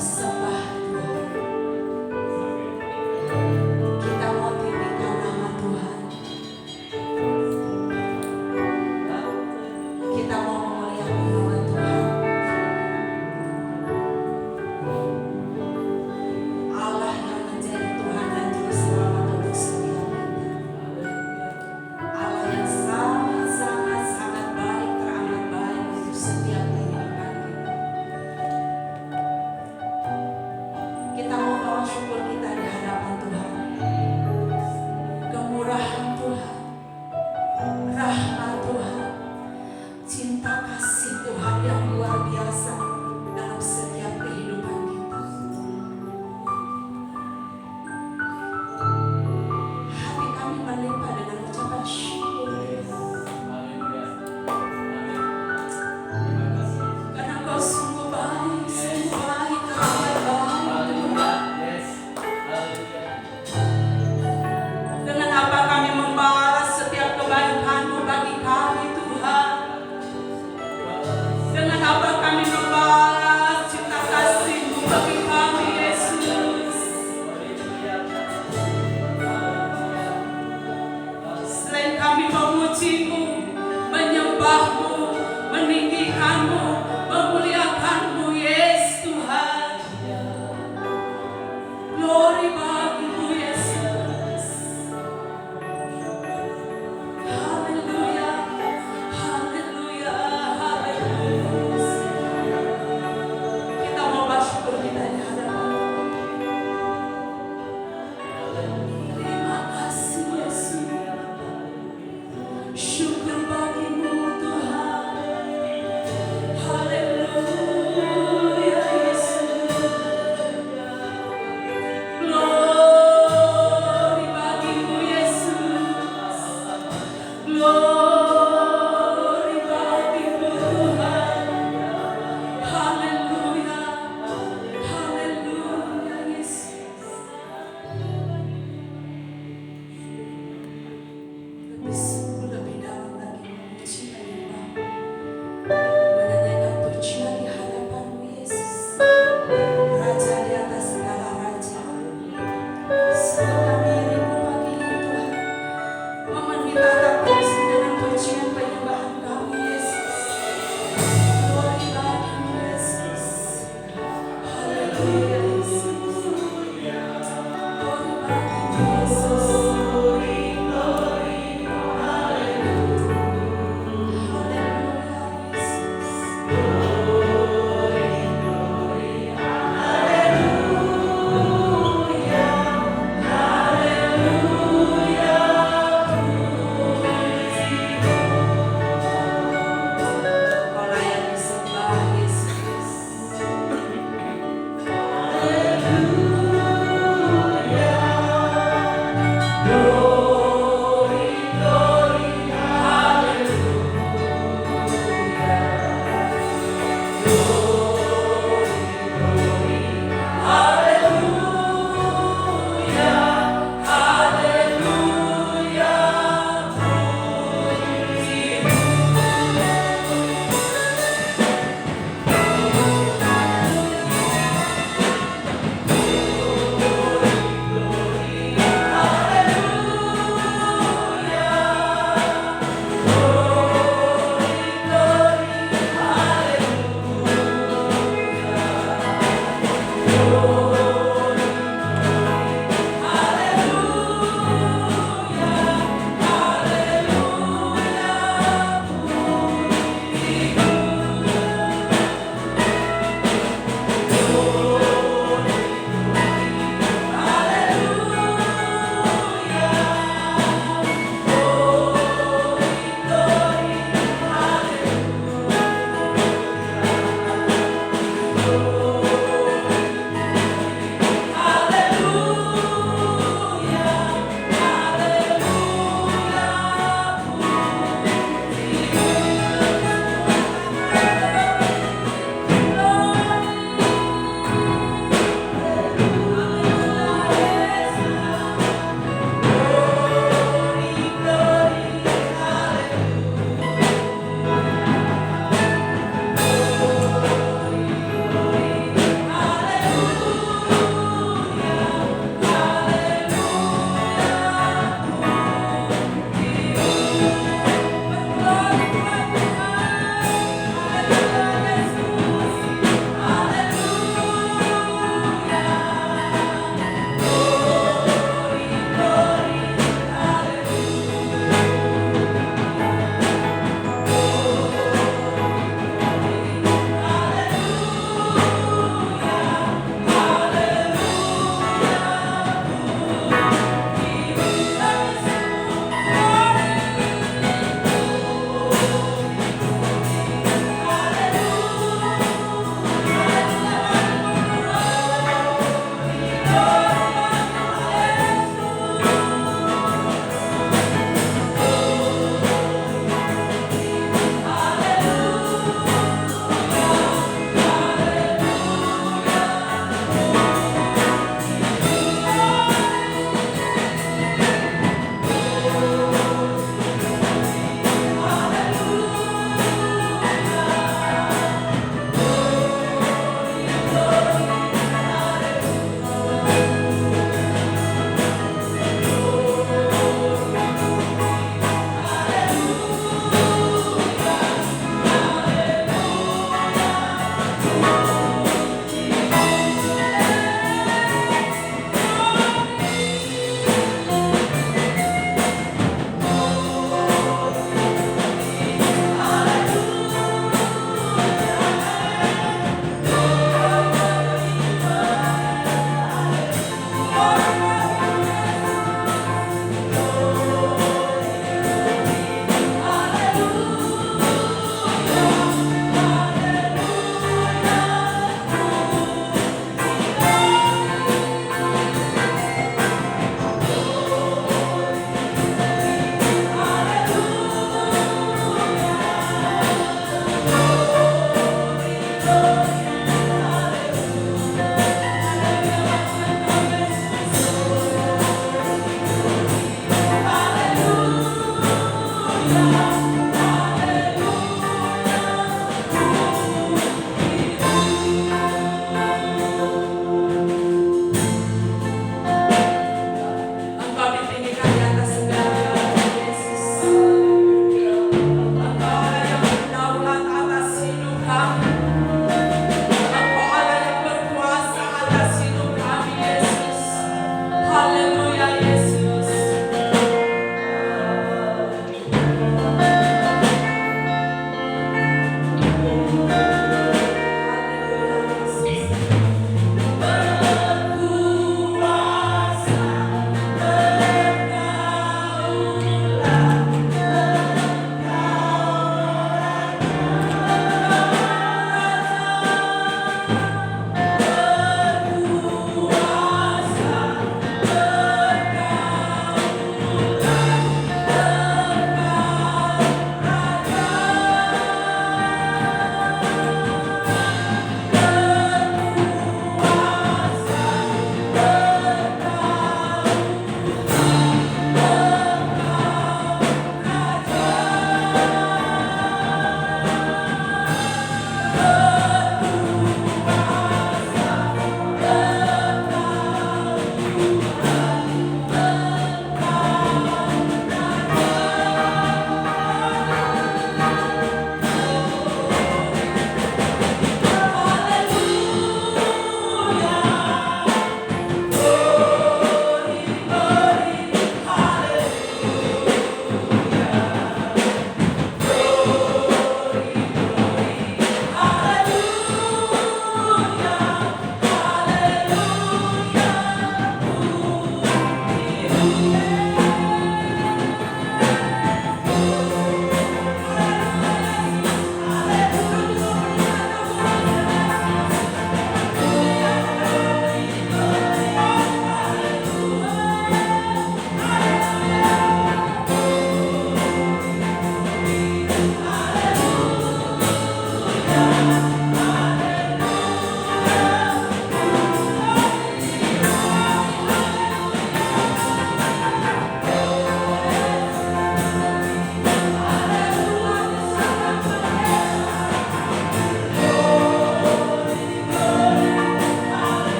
sembah Tuhan. Kita mau tinggikan nama Tuhan. Kita mau memuliakan nama Tuhan. Allah yang menjadi Tuhan dan Juru Selamat untuk setiap kita. Allah yang sangat baik, teramat baik untuk setiap kehidupan kita.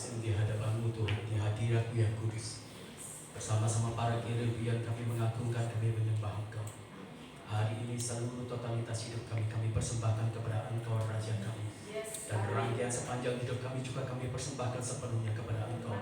asing di hadapan-Mu Tuhan, di hadirat-Mu yang kudus. Bersama-sama para kerubian kami mengagungkan, kami menyembah Engkau. Hari ini seluruh totalitas hidup kami persembahkan kepada Engkau Raja kami. Dan rangkaian sepanjang hidup kami juga kami persembahkan sepenuhnya kepada Engkau.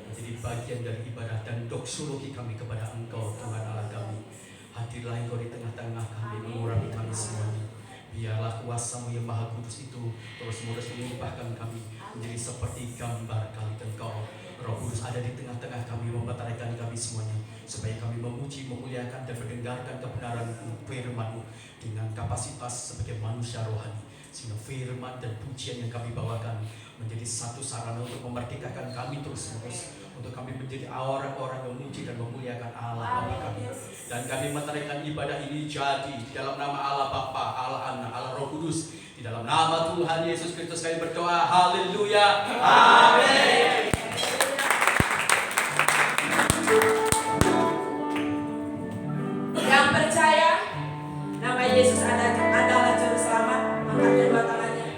Menjadi bagian dari ibadah dan doksologi kami kepada Engkau Tuhan Allah kami. Hadirlah Engkau di tengah-tengah kami, mengurapi kami semuanya. Biarlah kuasa-Mu yang maha kudus itu terus-menerus mengubahkan kami menjadi seperti gambar kali Engkau. Roh Kudus ada di tengah-tengah kami, mempertahankan kami semuanya, supaya kami memuji, memuliakan dan mendengarkan kebenaran firman-Mu dengan kapasitas sebagai manusia rohani. Sehingga firman dan pujian yang kami bawakan menjadi satu sarana untuk memerdekakan kami terus-menerus, untuk kami menjadi orang-orang yang memuji dan memuliakan Allah Bapa kami. Dan kami menteraikan ibadah ini jadi di dalam nama Allah Bapa, Allah Anak, Allah Roh Kudus. Di dalam nama Tuhan Yesus Kristus kami berdoa. Haleluya. Amin. Yang percaya nama Yesus adalah juru selamat, angkat kedua tangannya.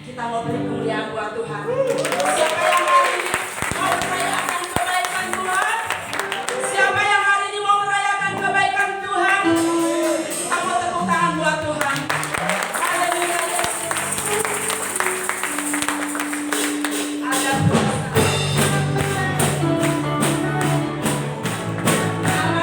Kita mau beri kemuliaan buat Tuhan. Siapa yang hari ini mau merayakan kebaikan Tuhan? Siapa yang hari ini mau merayakan kebaikan Tuhan? Kita mau tepuk tangan buat Tuhan. Haleluya Yesus. Ada kuasa. Nama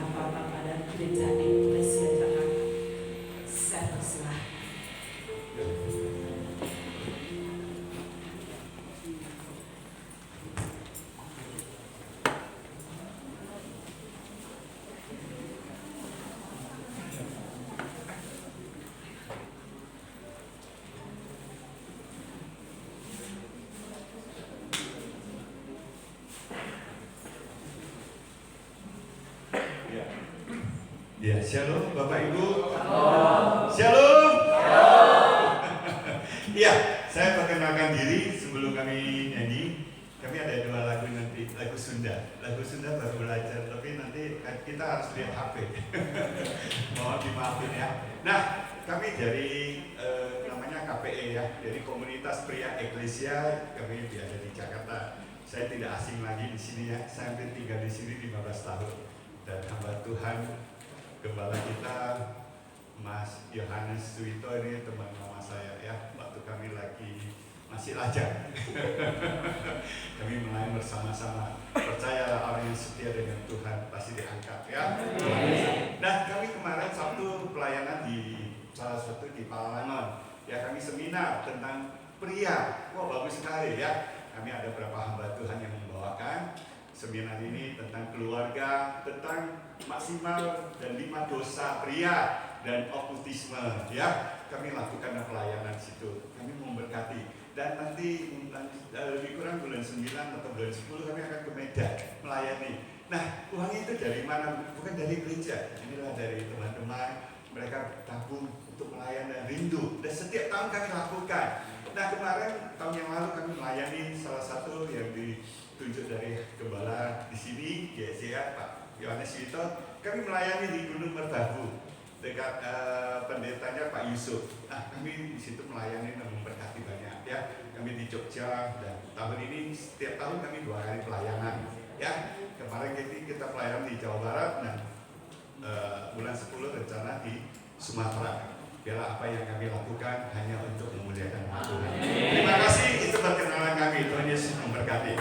Bapak-bapak dan gereja Eklesia Jakarta. Saya berserah. Ya, shalom Bapak Ibu. Shalom. Iya, saya perkenalkan diri sebelum kami nyanyi. Kami ada 2 lagu nanti, lagu Sunda. Lagu Sunda baru belajar, tapi nanti kita harus lihat HP. Mohon dimaafin ya. Nah, kami dari namanya KPE ya, dari Komunitas Pria Eklesia. Kami ada di Jakarta. Saya tidak asing lagi di sini ya. Saya hampir tinggal di sini 15 tahun. Dan hamba Tuhan Gembala kita Mas Yohanes Suwito ini teman lama saya ya, waktu kami lagi masih lajang. Kami melayani bersama-sama. Percayalah orang yang setia dengan Tuhan pasti diangkat ya. Nah, kami kemarin Sabtu pelayanan di salah satu di Palangon. Ya, kami seminar tentang pria. Wah, bagus sekali ya. Kami ada beberapa hamba Tuhan yang membawakan seminar ini tentang keluarga, tentang maksimal dan 5 dosa pria dan okkultisme ya. Kami lakukan pelayanan situ, kami memberkati, dan nanti lebih kurang bulan 9 atau bulan 10 kami akan ke Medan melayani. Nah, uangnya itu dari mana? Bukan dari gereja, inilah dari teman-teman, mereka tabung untuk melayani dan rindu, dan setiap tahun kami lakukan. Nah, kemarin tahun yang lalu kami melayani salah satu yang ditunjuk dari gembala di sini, GSA Pak Yohanes Suwito. Kami melayani di Gunung Merbabu dekat pendetanya Pak Yusuf. Nah, kami di situ melayani dan memberkati banyak ya. Kami di Jogja, dan tahun ini setiap tahun kami 2 kali pelayanan ya. Kemarin kita pelayanan di Jawa Barat, dan bulan 10 rencana di Sumatera. Biarlah apa yang kami lakukan hanya untuk memuliakan nama Tuhan. Terima kasih, itu perkenalan kami. Tuhan Yesus memberkati.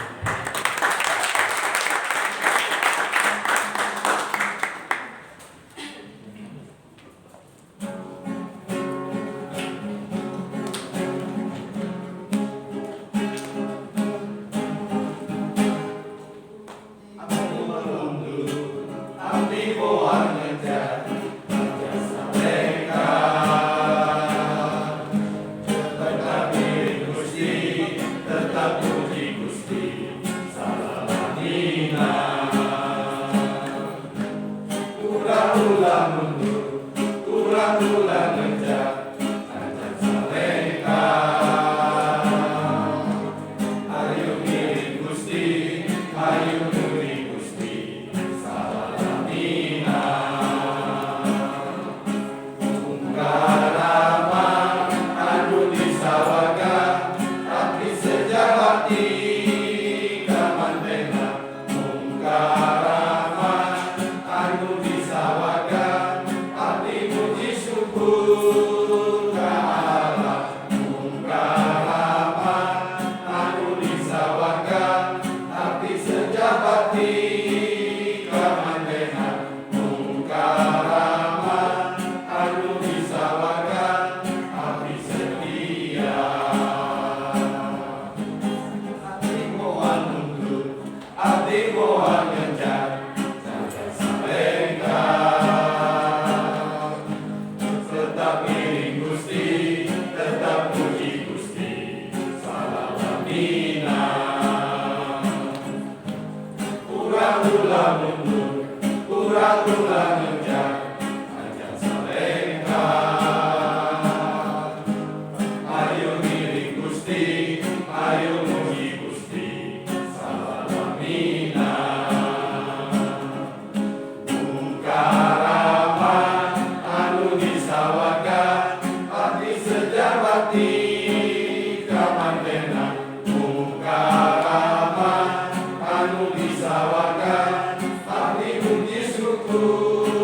Anu disawakan, abdi puji syukur.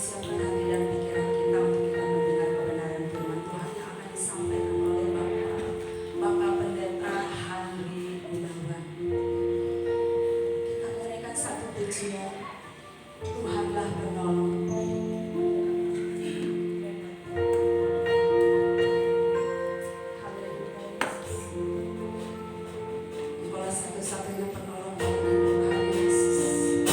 siapkan hati dan pikiran kita untuk kita mendengar kebenaran firman Tuhan yang akan disampaikan oleh Bapak Pendeta Henry Gunawan. Kita berikan satu pujian, Tuhanlah penolong. Engkaulah satu-satunya penolong dalam hidup kami, Yesus.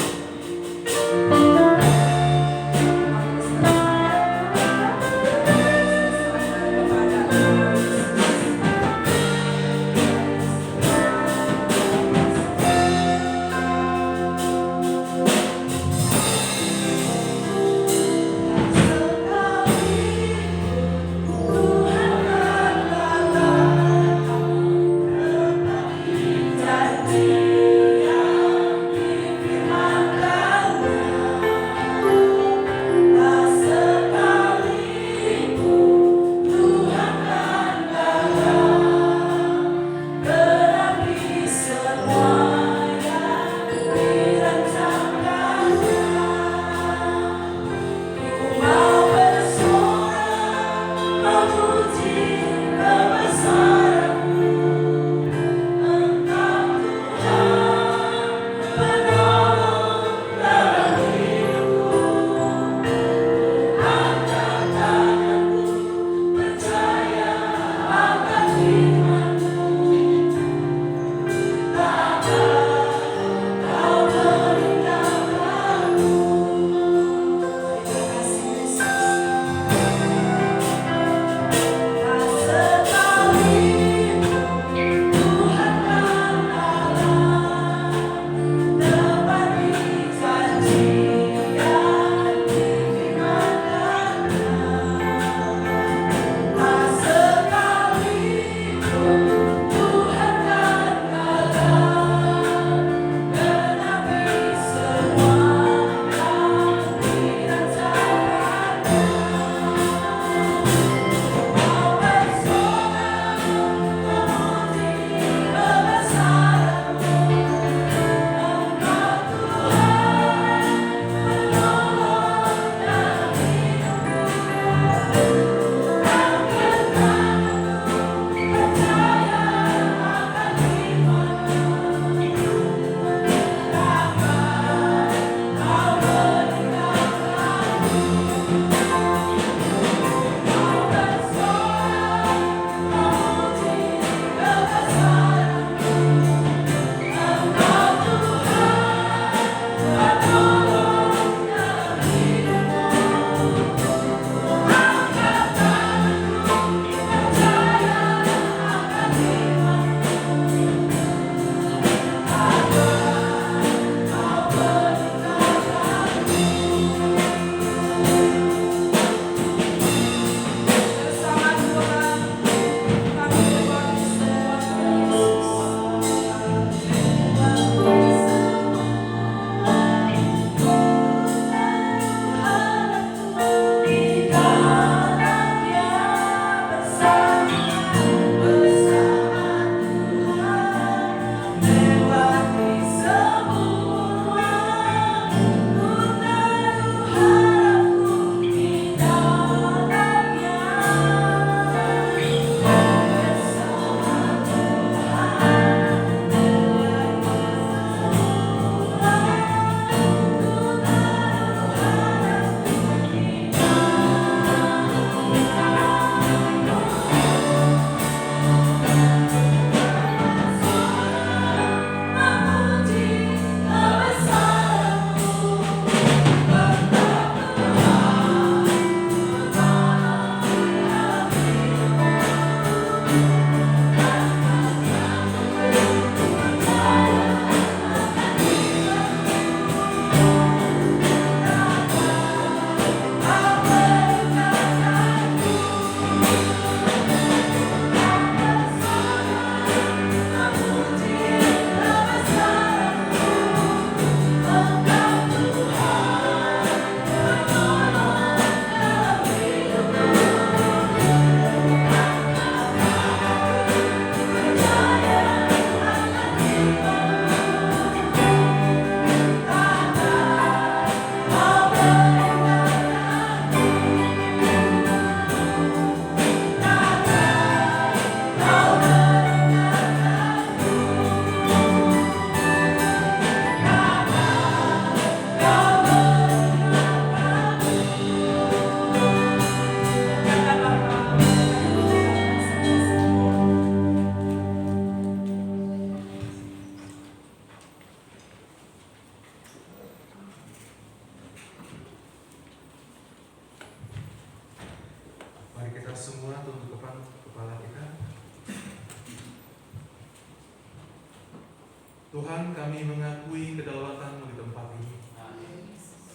Tuhan, kami mengakui kedaulatan-Mu di tempat ini.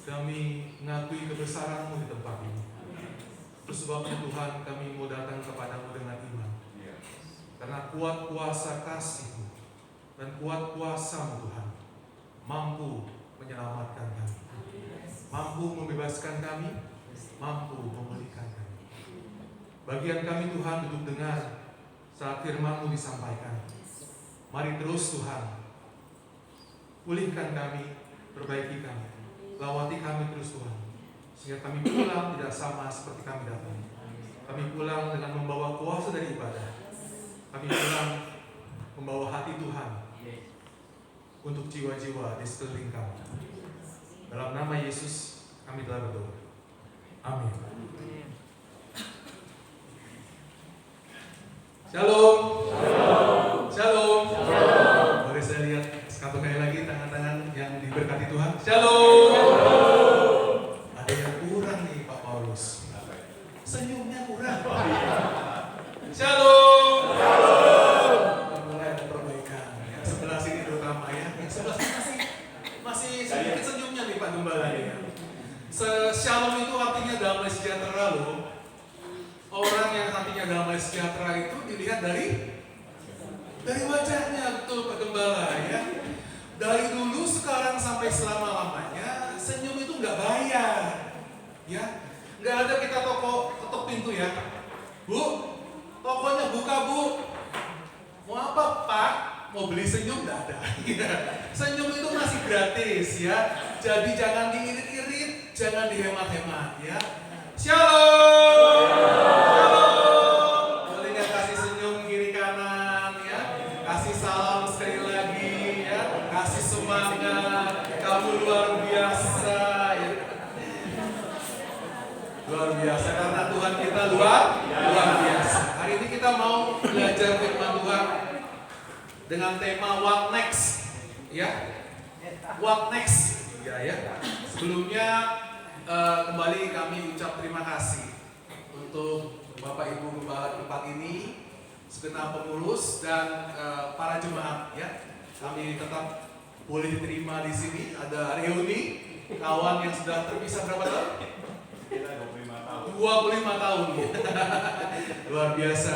Kami mengakui kebesaran-Mu di tempat ini. Itu sebabnya Tuhan, kami mau datang kepadamu dengan iman. Karena kuat kuasa kasih-Mu dan kuat kuasa-Mu Tuhan mampu menyelamatkan kami, mampu membebaskan kami, mampu memulihkan kami. Bagian kami Tuhan duduk dengar saat firman-Mu disampaikan. Mari terus Tuhan, pulihkan kami, perbaiki kami, lawati kami terus Tuhan, sehingga kami pulang tidak sama seperti kami datang. Kami pulang dengan membawa kuasa dari ibadah. Kami pulang membawa hati Tuhan untuk jiwa-jiwa di sekeliling kami. Dalam nama Yesus kami telah berdoa. Amin. Shalom. Shalom. Boleh saya lihat sekali lagi tangan-tangan yang diberkati Tuhan. Shalom. Ada yang kurang nih Pak Paulus. Senyumnya kurang. Shalom. Mulai ada perbaikan. Yang sebelah sini terutama ya. Yang sebelah sini masih sedikit senyumnya nih Pak Gembala ya. Shalom itu artinya damai sejahtera loh. Orang yang hatinya damai sejahtera itu dilihat dari wajahnya, betul Pak Gembala ya. Dari dulu sekarang sampai selama-lamanya senyum itu nggak bayar ya. Nggak ada kita ketok pintu ya. Bu, tokonya buka Bu. Mau apa Pak? Mau beli senyum? Nggak ada. Senyum itu masih gratis ya. Jadi jangan diirit-irit, jangan dihemat-hemat ya. Shalom. Shalom. Boleh nggak kasih senyum kiri kanan ya? Kasih salam sekali lagi ya. Kasih semangat. Kamu luar biasa ya. Luar biasa karena Tuhan kita luar biasa. Hari ini kita mau belajar firman Tuhan dengan tema what next ya. What next ya. Sebelumnya kembali kami ucap terima kasih untuk Bapak Ibu Gembala tempat ini, segenap pengurus dan para jemaat ya. Kami tetap boleh diterima di sini. Ada reuni kawan yang sudah terpisah berapa tahun? Kita 25 tahun. 25 tahun. Luar biasa.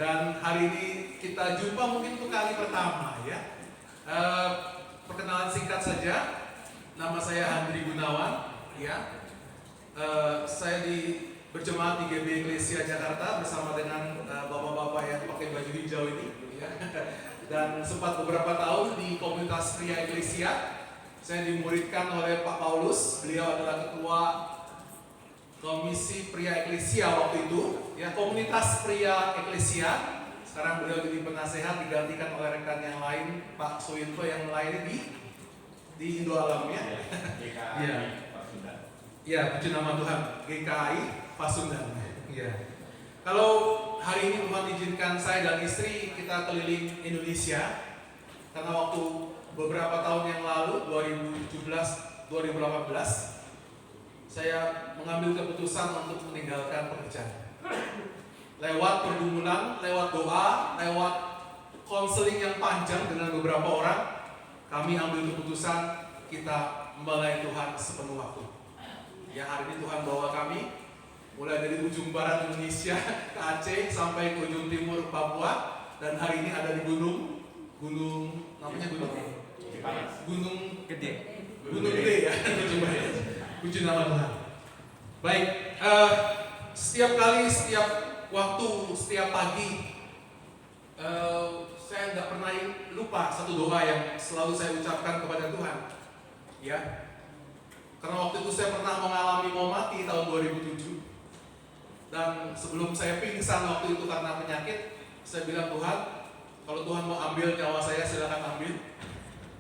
Dan hari ini kita jumpa mungkin untuk kali pertama ya. Perkenalan singkat saja. Nama saya Andri Gunawan ya. Saya berjemaat di GB Eklesia Jakarta bersama dengan bapak-bapak yang pakai baju hijau ini ya. Dan sempat beberapa tahun di komunitas pria Eklesia. Saya dimuridkan oleh Pak Paulus. Beliau adalah ketua Komisi Pria Eklesia waktu itu ya, komunitas pria Eklesia. Sekarang beliau jadi penasehat, digantikan oleh rekan yang lain, Pak Soyinto yang melayani di Indo Alam ya. Iya. Ya, puji nama Tuhan. GKI Pasundan. Ya. Kalau hari ini Tuhan izinkan saya dan istri kita keliling Indonesia, karena waktu beberapa tahun yang lalu 2017-2018 saya mengambil keputusan untuk meninggalkan pekerjaan. Lewat pergumulan, lewat doa, lewat konseling yang panjang dengan beberapa orang, kami ambil keputusan kita melayani Tuhan sepenuh waktu. Ya, hari ini Tuhan bawa kami mulai dari ujung barat Indonesia ke Aceh sampai ke ujung timur Papua, dan hari ini ada di gunung namanya Gunung Gede ya. Puji nama Tuhan. Baik, setiap waktu, setiap pagi, saya nggak pernah lupa satu doa yang selalu saya ucapkan kepada Tuhan. Ya, karena waktu itu saya pernah mengalami mau mati tahun 2007. Dan sebelum saya pingsan waktu itu karena penyakit, saya bilang, Tuhan, kalau Tuhan mau ambil nyawa saya silakan ambil.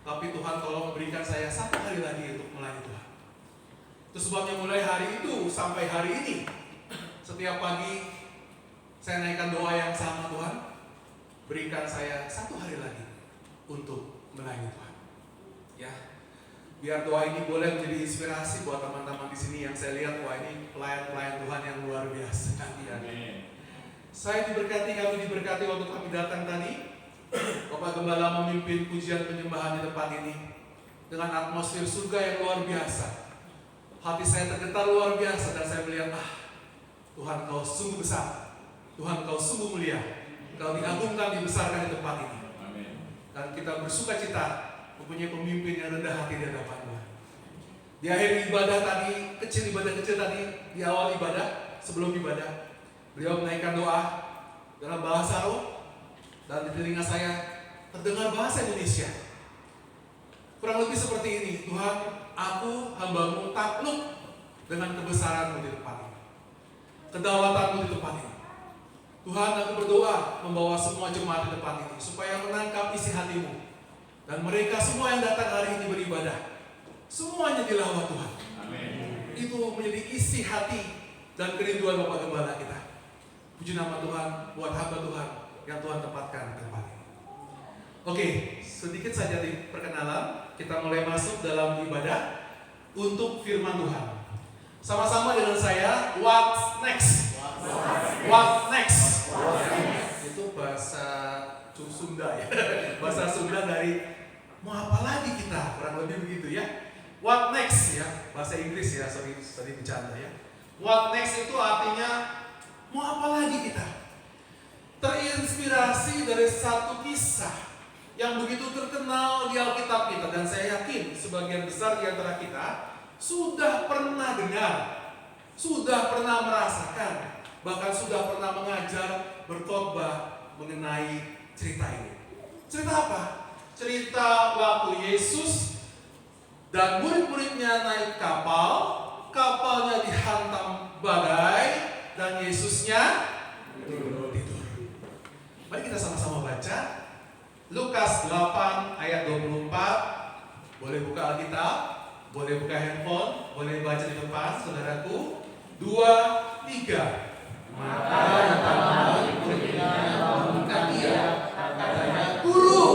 Tapi Tuhan tolong berikan saya satu hari lagi untuk melayani Tuhan. Itu sebabnya mulai hari itu sampai hari ini, setiap pagi saya naikkan doa yang sama, Tuhan, berikan saya satu hari lagi untuk melayani Tuhan. Ya, biar doa ini boleh menjadi inspirasi buat teman-teman di sini yang saya lihat, wah ini pelayan-pelayan Tuhan yang luar biasa. Ya. Saya diberkati, kami diberkati waktu kami datang tadi. Bapak Gembala memimpin pujian penyembahan di tempat ini dengan atmosfer surga yang luar biasa. Hati saya tergetar luar biasa dan saya melihat, Tuhan Kau sungguh besar, Tuhan Kau sungguh mulia, Kau diagungkan, dibesarkan di tempat ini. Dan kita bersuka cita mempunyai pemimpin yang rendah hati di hadapan Tuhan. Di akhir ibadah tadi, ibadah kecil tadi, di awal ibadah, sebelum ibadah, beliau menaikkan doa dalam bahasa roh, dan di telinga saya terdengar bahasa Indonesia. Kurang lebih seperti ini, Tuhan, aku hamba-Mu takluk dengan kebesaran-Mu di tempat ini, kedaulatan-Mu di tempat ini. Tuhan, aku berdoa membawa semua jemaat di tempat ini supaya menangkap isi hati-Mu, dan mereka semua yang datang hari ini beribadah, semuanya dilawat Tuhan. Amin. Itu menjadi isi hati dan kerinduan Bapak Gembala kita. Puji nama Tuhan buat hamba Tuhan yang Tuhan tempatkan di tempat ini. Oke, sedikit saja di perkenalan. Kita mulai masuk dalam ibadah untuk firman Tuhan. Sama-sama dengan saya, what next? What next? Itu bahasa Sunda ya. Bahasa Sunda dari mau apa lagi kita? Kurang lebih begitu ya. What next ya? Bahasa Inggris ya, sorry bercanda ya. What next itu artinya mau apa lagi kita? Terinspirasi dari satu kisah yang begitu terkenal di Alkitab kita, dan saya yakin sebagian besar di antara kita sudah pernah dengar, sudah pernah merasakan, bahkan sudah pernah mengajar, berkhotbah mengenai cerita ini. Cerita apa? Cerita waktu Yesus dan murid-muridnya naik kapal, kapalnya dihantam badai, dan Yesusnya tidur. Mari kita sama-sama baca Lukas 8 ayat 24. Boleh buka Alkitab, boleh buka handphone, boleh baca di depan saudaraku. 2, 3. Maka datanglah murid-muridnya membuka dia, katanya, Guru,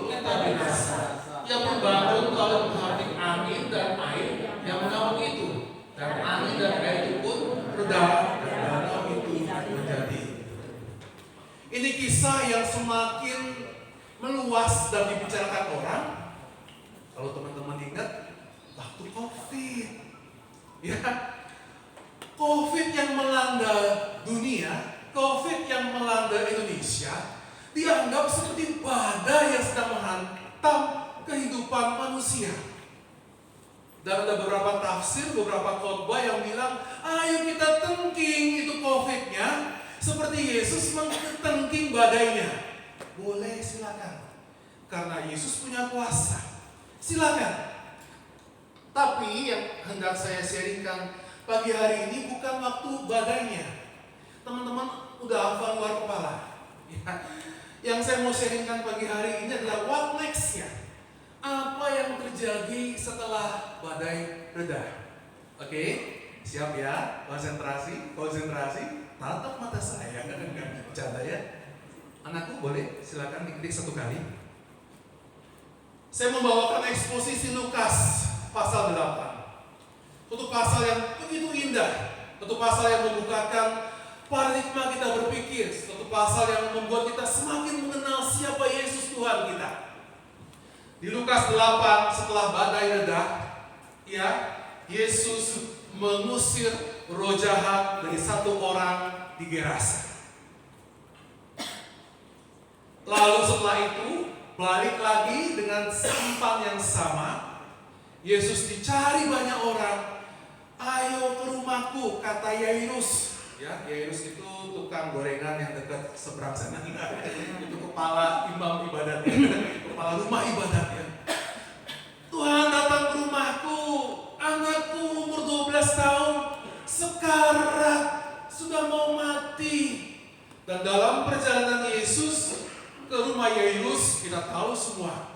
kita binasa. Ia pun bangun lalu menghardik angin dan air yang mengamuk itu, dan angin dan air itu pun reda, dan danau itu menjadi. Ini kisah yang semakin meluas dan dibicarakan orang. Kalau teman-teman ingat waktu COVID, ya, COVID yang melanda dunia, COVID yang melanda Indonesia, dianggap seperti badai yang sedang menghantam kehidupan manusia. Dan ada beberapa tafsir, beberapa khotbah yang bilang, ayo kita tengking itu COVID-nya, seperti Yesus mengetengking badainya. Boleh, silakan. Karena Yesus punya kuasa. Silakan. Tapi yang hendak saya sharingkan pagi hari ini bukan waktu badainya. Teman-teman udah hafal luar kepala. Ya. Yang saya mau sharingkan pagi hari ini adalah what next-nya. Apa yang terjadi setelah badai reda. Oke, siap ya? Konsentrasi. Tatap mata saya. Bercanda ya. Anakku boleh silakan diklik satu kali. Saya membawakan eksposisi Lukas pasal 8. Satu pasal yang begitu indah, satu pasal yang membukakan paradigma kita berpikir, satu pasal yang membuat kita semakin mengenal siapa Yesus Tuhan kita. Di Lukas 8 setelah badai reda, ya, Yesus mengusir roh jahat dari satu orang di Gerasa. Lalu setelah itu balik lagi dengan sampan yang sama. Yesus dicari banyak orang. Ayo ke rumahku, kata Yairus. Ya, Yairus itu tukang gorengan yang dekat seberang sana. Itu kepala imam ibadatnya, kepala rumah ibadatnya. Tuhan datang ke rumahku, anakku umur 12 tahun, sekarat, sudah mau mati. Dan dalam perjalanan Yesus ke rumah Yairus, kita tahu semua,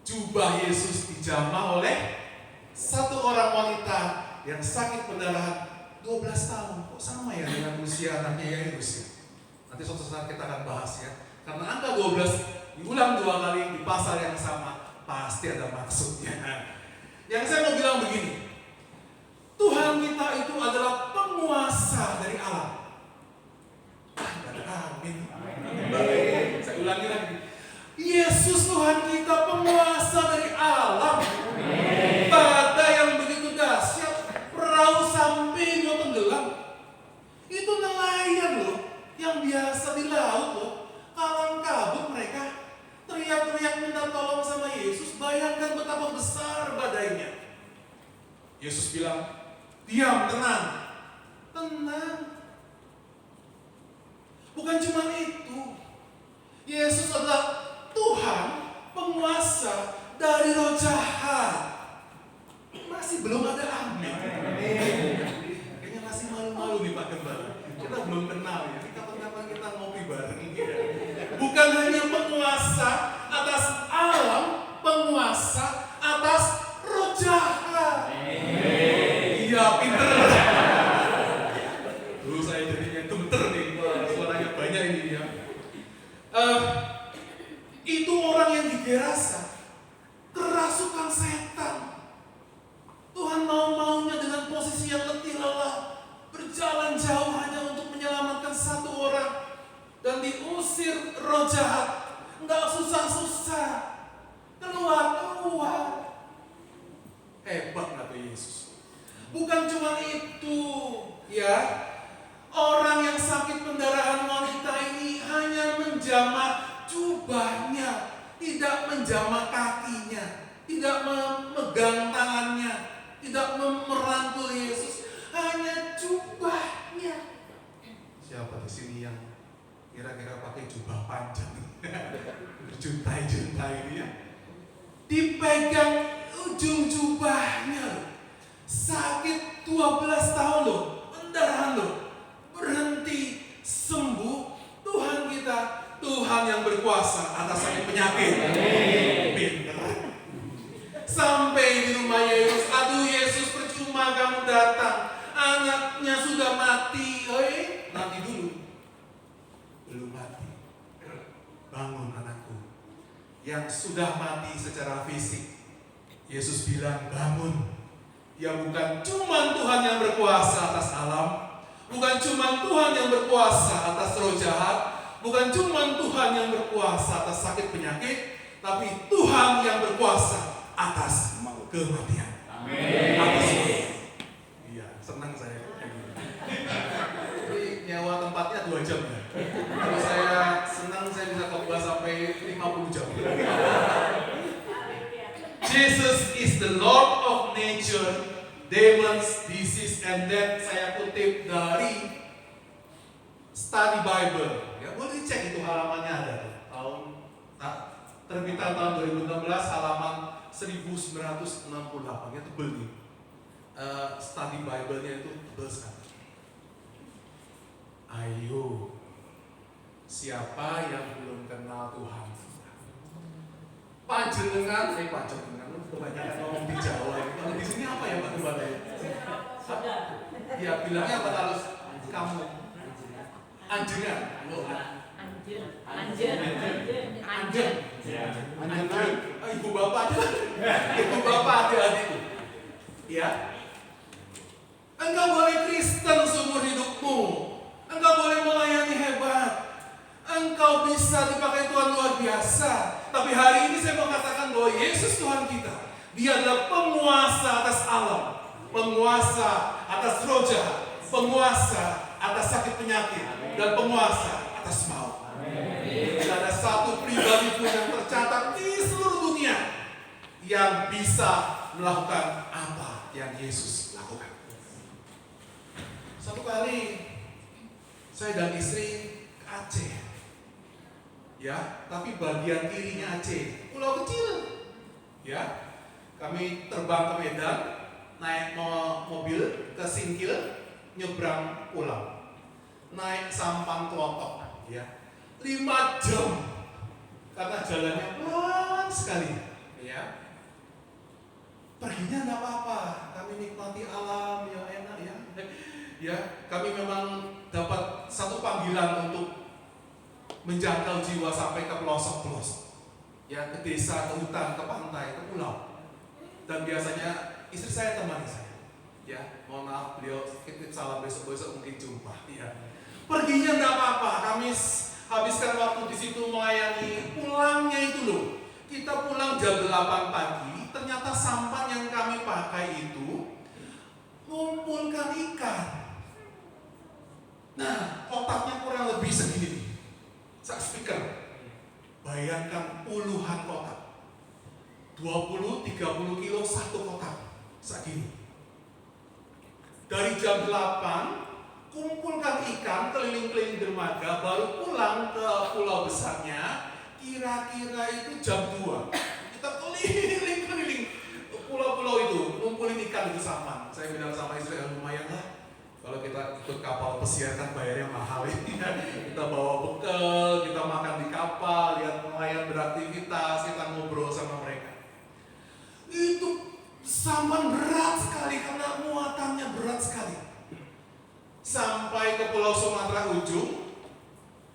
jubah Yesus dijamah oleh satu orang wanita yang sakit pendarahan 12 tahun. Kok sama ya dengan usia anaknya Yairus ya? Nanti suatu saat kita akan bahas ya. Karena angka 12 diulang 2 kali di pasal yang sama, pasti ada maksudnya. Yang saya mau bilang begini, Tuhan kita itu adalah penguasa dari alam. Amin. Saya ulangi lagi. Yesus Tuhan kita penguasa dari alam. Badai yang begitu dahsyat, perahu sampai mau tenggelam. Itu nelayan loh, yang biasa di laut loh, kalang kabut mereka. Teriak-teriak minta tolong sama Yesus, bayangkan betapa besar badainya. Yesus bilang, diam, tenang. Tenang. Bukan cuma itu. Yesus adalah Tuhan, penguasa dari roh jahat. Masih belum ada amin. Kayaknya masih malu-malu nih Pak Gembala. Kita belum kenal ya. Kapan-kapan kita ngopi bareng ini ya. Bukan hanya penguasa atas alam, penguasa atas roh jahat. Iya, pinter. Dulu saya jadinya gemeter nih, suaranya banyak ini ya. Itu orang yang di Gerasa, kerasukan setan. Tuhan mau-maunya dengan posisi yang letih lelah, berjalan jauh hanya untuk menyelamatkan satu orang dan diusir roh jahat. Enggak susah-susah, keluar. Hebat Nabi Yesus. Bukan cuma itu, ya. Orang yang sakit pendarahan wanita ini hanya menjamah jubahnya, tidak menjamah kakinya, tidak memegang tangannya, tidak merangkul Yesus, hanya jubahnya. Siapa di sini yang kira-kira pakai jubah panjang, berjuntai-juntai ini ya? Dipegang ujung jubahnya, sakit 12 tahun loh, pendarahan loh, berhenti, sembuh. Tuhan kita, Tuhan yang berkuasa atas sakit penyakit. Pinter. Sampai di rumah Yesus, aduh Yesus percuma kamu datang, anaknya sudah mati. Nanti dulu, belum mati. Bangun anakku yang sudah mati secara fisik. Yesus bilang bangun. Dia bukan cuma Tuhan yang berkuasa atas alam, bukan cuma Tuhan yang berkuasa atas roh jahat, bukan cuma Tuhan yang berkuasa atas sakit penyakit, tapi Tuhan yang berkuasa atas kematian. Amin. Iya, senang saya. Jadi nyewa tempatnya 2 jam ya. Kalau saya senang saya bisa khotbah sampai 50 jam. Jesus is the Lord of nature, demons, disease, and death. Saya kutip dari Study Bible. Ya, boleh dicek itu halamannya ada tuh. Terbitan tahun 2016, halaman 1968. Ya, tebel nih. Study Bible-nya itu tebel sekali. Ayo, siapa yang belum kenal Tuhan? Panjenengan, kebanyakan ngomong di Jawa. Kalau di sini apa ya Pak Gembala? Ya bilangnya apa harus kamu? Anjengan. Anjengan. Ibu bapak adik-adikku. Ya. Engkau boleh Kristen seumur hidupmu. Engkau boleh melayani hebat. Engkau bisa dipakai Tuhan luar biasa. Tapi hari ini saya mau katakan bahwa Yesus Tuhan kita, Dia adalah penguasa atas alam, penguasa atas roh jahat, penguasa atas sakit penyakit, dan penguasa atas maut. Tidak ada satu pribadi pun yang tercatat di seluruh dunia yang bisa melakukan apa yang Yesus lakukan. Satu kali saya dan istri ke Aceh. Ya, tapi bagian kirinya Aceh, pulau kecil. Ya, kami terbang ke Medan, naik mobil ke Singkil, nyebrang pulau, naik Sampang Klotok. Ya, 5 jam karena jalannya pelan sekali. Ya, perginya nggak apa-apa, kami nikmati alam yang enak ya. Ya, kami memang dapat satu panggilan untuk menjangkau jiwa sampai ke pelosok-pelosok, ya, ke desa, ke hutan, ke pantai, ke pulau. Dan biasanya istri saya temani saya. Ya, mohon maaf beliau titip salam, besok mungkin jumpa. Ya, perginya enggak apa-apa. Kami habiskan waktu di situ melayani. Pulangnya loh. Kita pulang jam 8 pagi, ternyata sampan yang kami pakai itu ngumpulkan ikan. Nah, kotaknya kurang lebih segini nih. Sak speaker. Bayangkan puluhan kotak. 20-30 kilo satu kotak. Segini. Dari jam 8, kumpulkan ikan keliling-keliling dermaga, baru pulang ke pulau besarnya, kira-kira itu jam 2. Kita keliling-keliling pulau-pulau itu, ngumpulin ikan itu sampan. Saya bilang sama istri, lumayan lah. Kalau kita ikut kapal pesiar kan bayarnya mahal ya. Kita bawa bekal, kita makan di kapal, lihat nelayan beraktivitas, kita ngobrol sama mereka. Itu sampan berat sekali karena muatannya berat sekali. Sampai ke Pulau Sumatera ujung,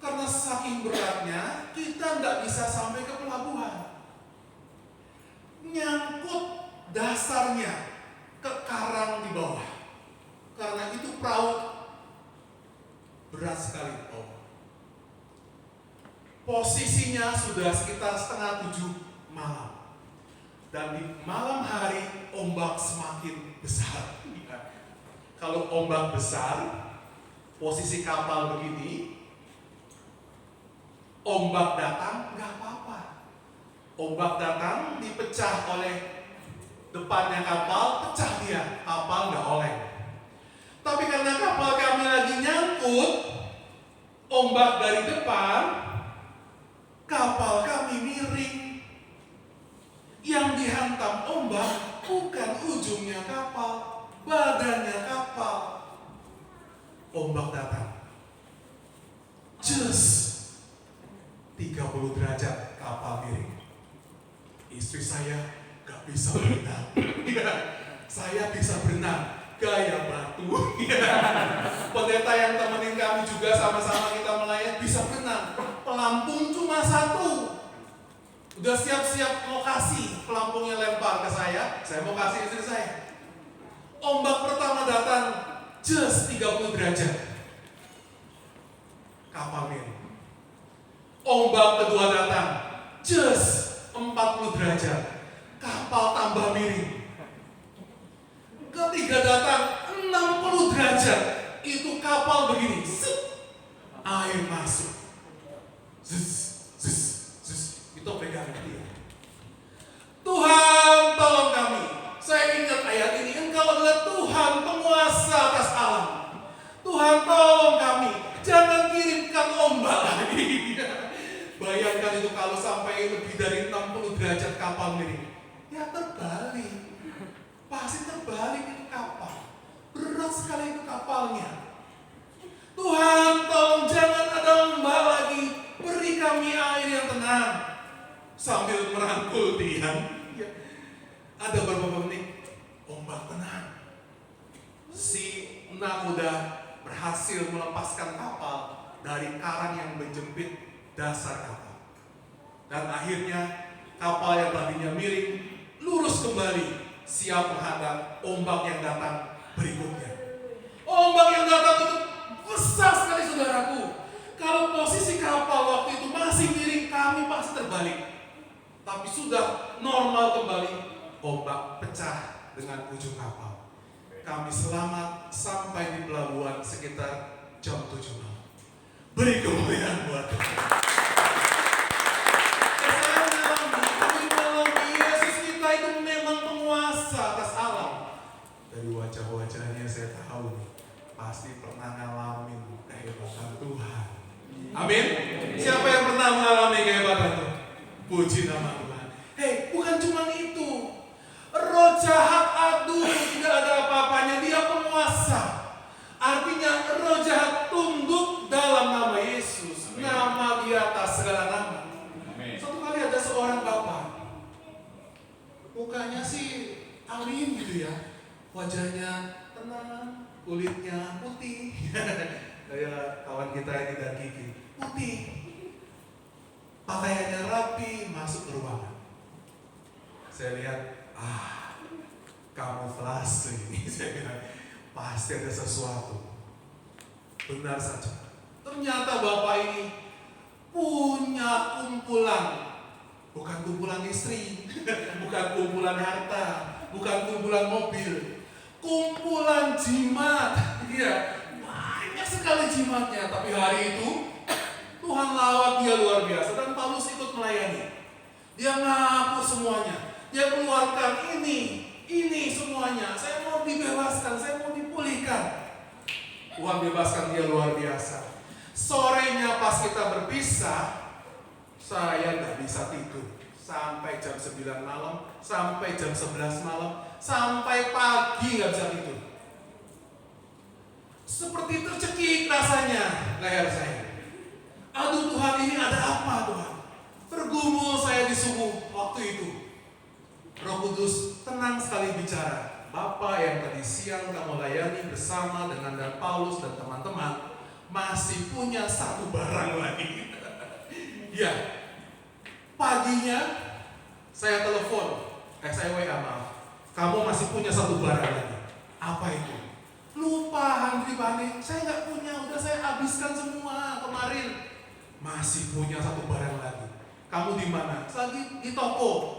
karena saking beratnya kita nggak bisa sampai ke pelabuhan. Nyangkut dasarnya ke karang di bawah. Karena itu perahu berat sekali. Posisinya sudah sekitar 6:30 malam. Dan di malam hari ombak semakin besar. Kalau ombak besar, posisi kapal begini, ombak datang nggak apa-apa. Ombak datang dipecah oleh depannya kapal, pecah dia, kapal nggak oleng. Tapi karena kapal kami lagi nyangkut, ombak dari depan, kapal kami miring. Yang dihantam ombak bukan ujungnya kapal, badannya kapal. Ombak datang. Just 30 derajat kapal miring. Istri saya gak bisa berenang. Saya bisa berenang. Gaya batu. Pendeta yang temenin kami juga sama-sama kita melayani bisa berenang. Pelampung cuma 1. Udah siap-siap mau kasih, pelampungnya lempar ke saya mau kasih istri saya. Ombak pertama datang, just 30 derajat. Kapal miring. Ombak kedua datang, just 40 derajat. Kapal tambah miring. Ketiga datang 60 derajat. Itu kapal begini. Air masuk. Itu pegang dia. Tuhan tolong kami. Saya ingat ayat ini. Engkau adalah Tuhan penguasa atas alam. Tuhan tolong kami. Jangan kirimkan ombak lagi. Bayangkan itu kalau sampai lebih dari 60 derajat kapal miring. Ya terbalik. Pasti terbalik itu kapal. Berat sekali itu kapalnya. Tuhan tolong jangan ada ombak lagi. Beri kami air yang tenang. Sambil merangkul Tian. Ada beberapa menit. Ombak tenang. Si nakoda berhasil melepaskan kapal dari karang yang menjepit dasar kapal. Dan akhirnya kapal yang tadinya miring lurus kembali. Siap menghadap ombak yang datang berikutnya. Ombak yang datang itu besar sekali saudaraku. Kalau posisi kapal waktu itu masih miring, kami pasti terbalik. Tapi sudah normal kembali, ombak pecah dengan ujung kapal. Kami selamat sampai di pelabuhan sekitar jam 7 malam. Beri kemuliaan buat Tuhan. Yesus kita itu memang penguasa atas alam. Dari wajah-wajahnya saya tahu nih, pasti pernah ngalamin kehebatan Tuhan. Amin. Siapa yang pernah mengalami kehebatan Tuhan? Puji nama Tuhan. Hei, bukan cuma itu. Roh jahat, aduh, tidak ada apa-apanya. Dia penguasa. Artinya roh jahat tunduk dalam nama Yesus. Nama di atas segala nama. Suatu kali ada seorang bapak. Mukanya sih alim gitu ya. Wajahnya tenang, kulitnya putih. Kayak kawan kita ini dan Kiki. Putih. Pakaiannya rapi, masuk ke ruangan. Saya lihat, kamuflase ini. Saya bilang, pasti ada sesuatu. Benar saja. Ternyata bapak ini punya kumpulan Bukan kumpulan istri, bukan kumpulan harta, bukan kumpulan mobil, kumpulan jimat. Iya, banyak sekali jimatnya. Tapi hari itu Tuhan lawat dia luar biasa dan Paulus ikut melayani. Dia ngaku semuanya. Dia keluarkan ini semuanya. Saya mau dibebaskan, saya mau dipulihkan. Tuhan bebaskan dia luar biasa. Sorenya pas kita berpisah, saya nggak bisa tidur. Sampai jam 9 malam, sampai jam 11 malam, sampai pagi nggak bisa tidur. Seperti tercekik rasanya leher saya. Aduh Tuhan, ini ada apa Tuhan? Bergumul saya di subuh waktu itu. Roh Kudus tenang sekali bicara. Bapak yang tadi siang kamu layani bersama dengan dan Paulus dan teman-teman masih punya satu barang lagi. Ya, paginya saya telepon, saya WA maaf. Kamu masih punya satu barang lagi. Apa itu? Lupa Handri Bane, saya nggak punya, udah saya habiskan semua kemarin. Masih punya satu barang lagi. Kamu di mana? Lagi di toko.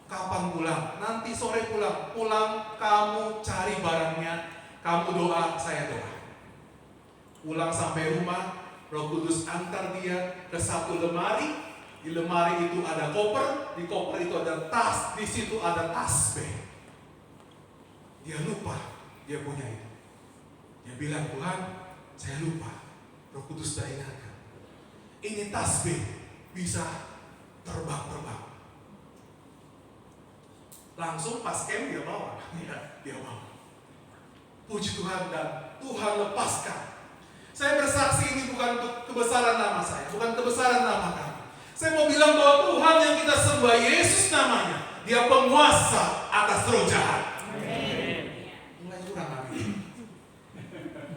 Kapan pulang? Nanti sore pulang. Pulang kamu cari barangnya. Kamu doa, saya doa. Pulang sampai rumah, Roh Kudus antar dia ke satu lemari. Di lemari itu ada koper, di koper itu ada tas, di situ ada tasbih. Dia lupa, dia punya itu. Dia bilang, Tuhan, saya lupa. Roh Kudus dah ingatkan. Ini tasbih bisa terbang. Langsung pas camp dia bawa. Ya, dia bawa. Puji Tuhan dan Tuhan lepaskan. Saya bersaksi ini bukan untuk kebesaran nama saya, bukan kebesaran nama kami. Saya mau bilang bahwa Tuhan yang kita sembah, Yesus namanya, dia penguasa atas roh jahat. Mulai kurang amin.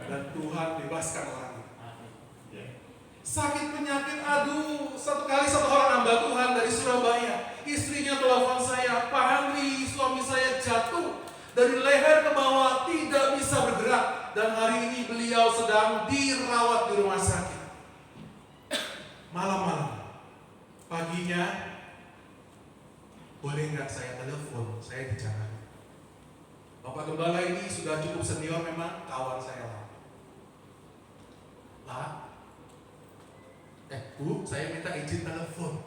Dan Tuhan bebaskan orang. Sakit penyakit, aduh, satu orang hamba Tuhan dari Surabaya, istrinya telepon saya, Pak Handri, suami saya jatuh dari leher ke bawah, tidak bisa bergerak, dan hari ini beliau sedang dirawat di rumah sakit. Malam-malam, paginya, boleh nggak saya telepon, saya bicara. Bapak Gembala ini sudah cukup senior memang, kawan saya lah. Pak, Bu, saya minta izin telepon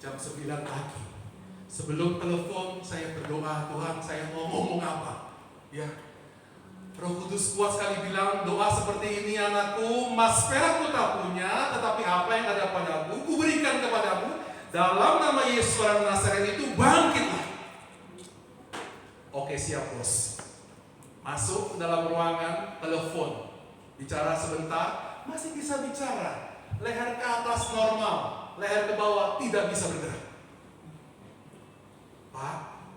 jam 9 pagi. Sebelum telepon saya berdoa, Tuhan saya mau ngomong apa? Ya, Roh Kudus kuat sekali bilang, doa seperti ini anakku, mas perak ku tak punya, tetapi apa yang ada padaku, ku berikan kepadamu. Dalam nama Yesus orang Nazaret itu bangkitlah. Oke siap bos. Masuk ke dalam ruangan, telepon, bicara sebentar, masih bisa bicara. Leher ke atas normal, leher ke bawah tidak bisa bergerak. Pak,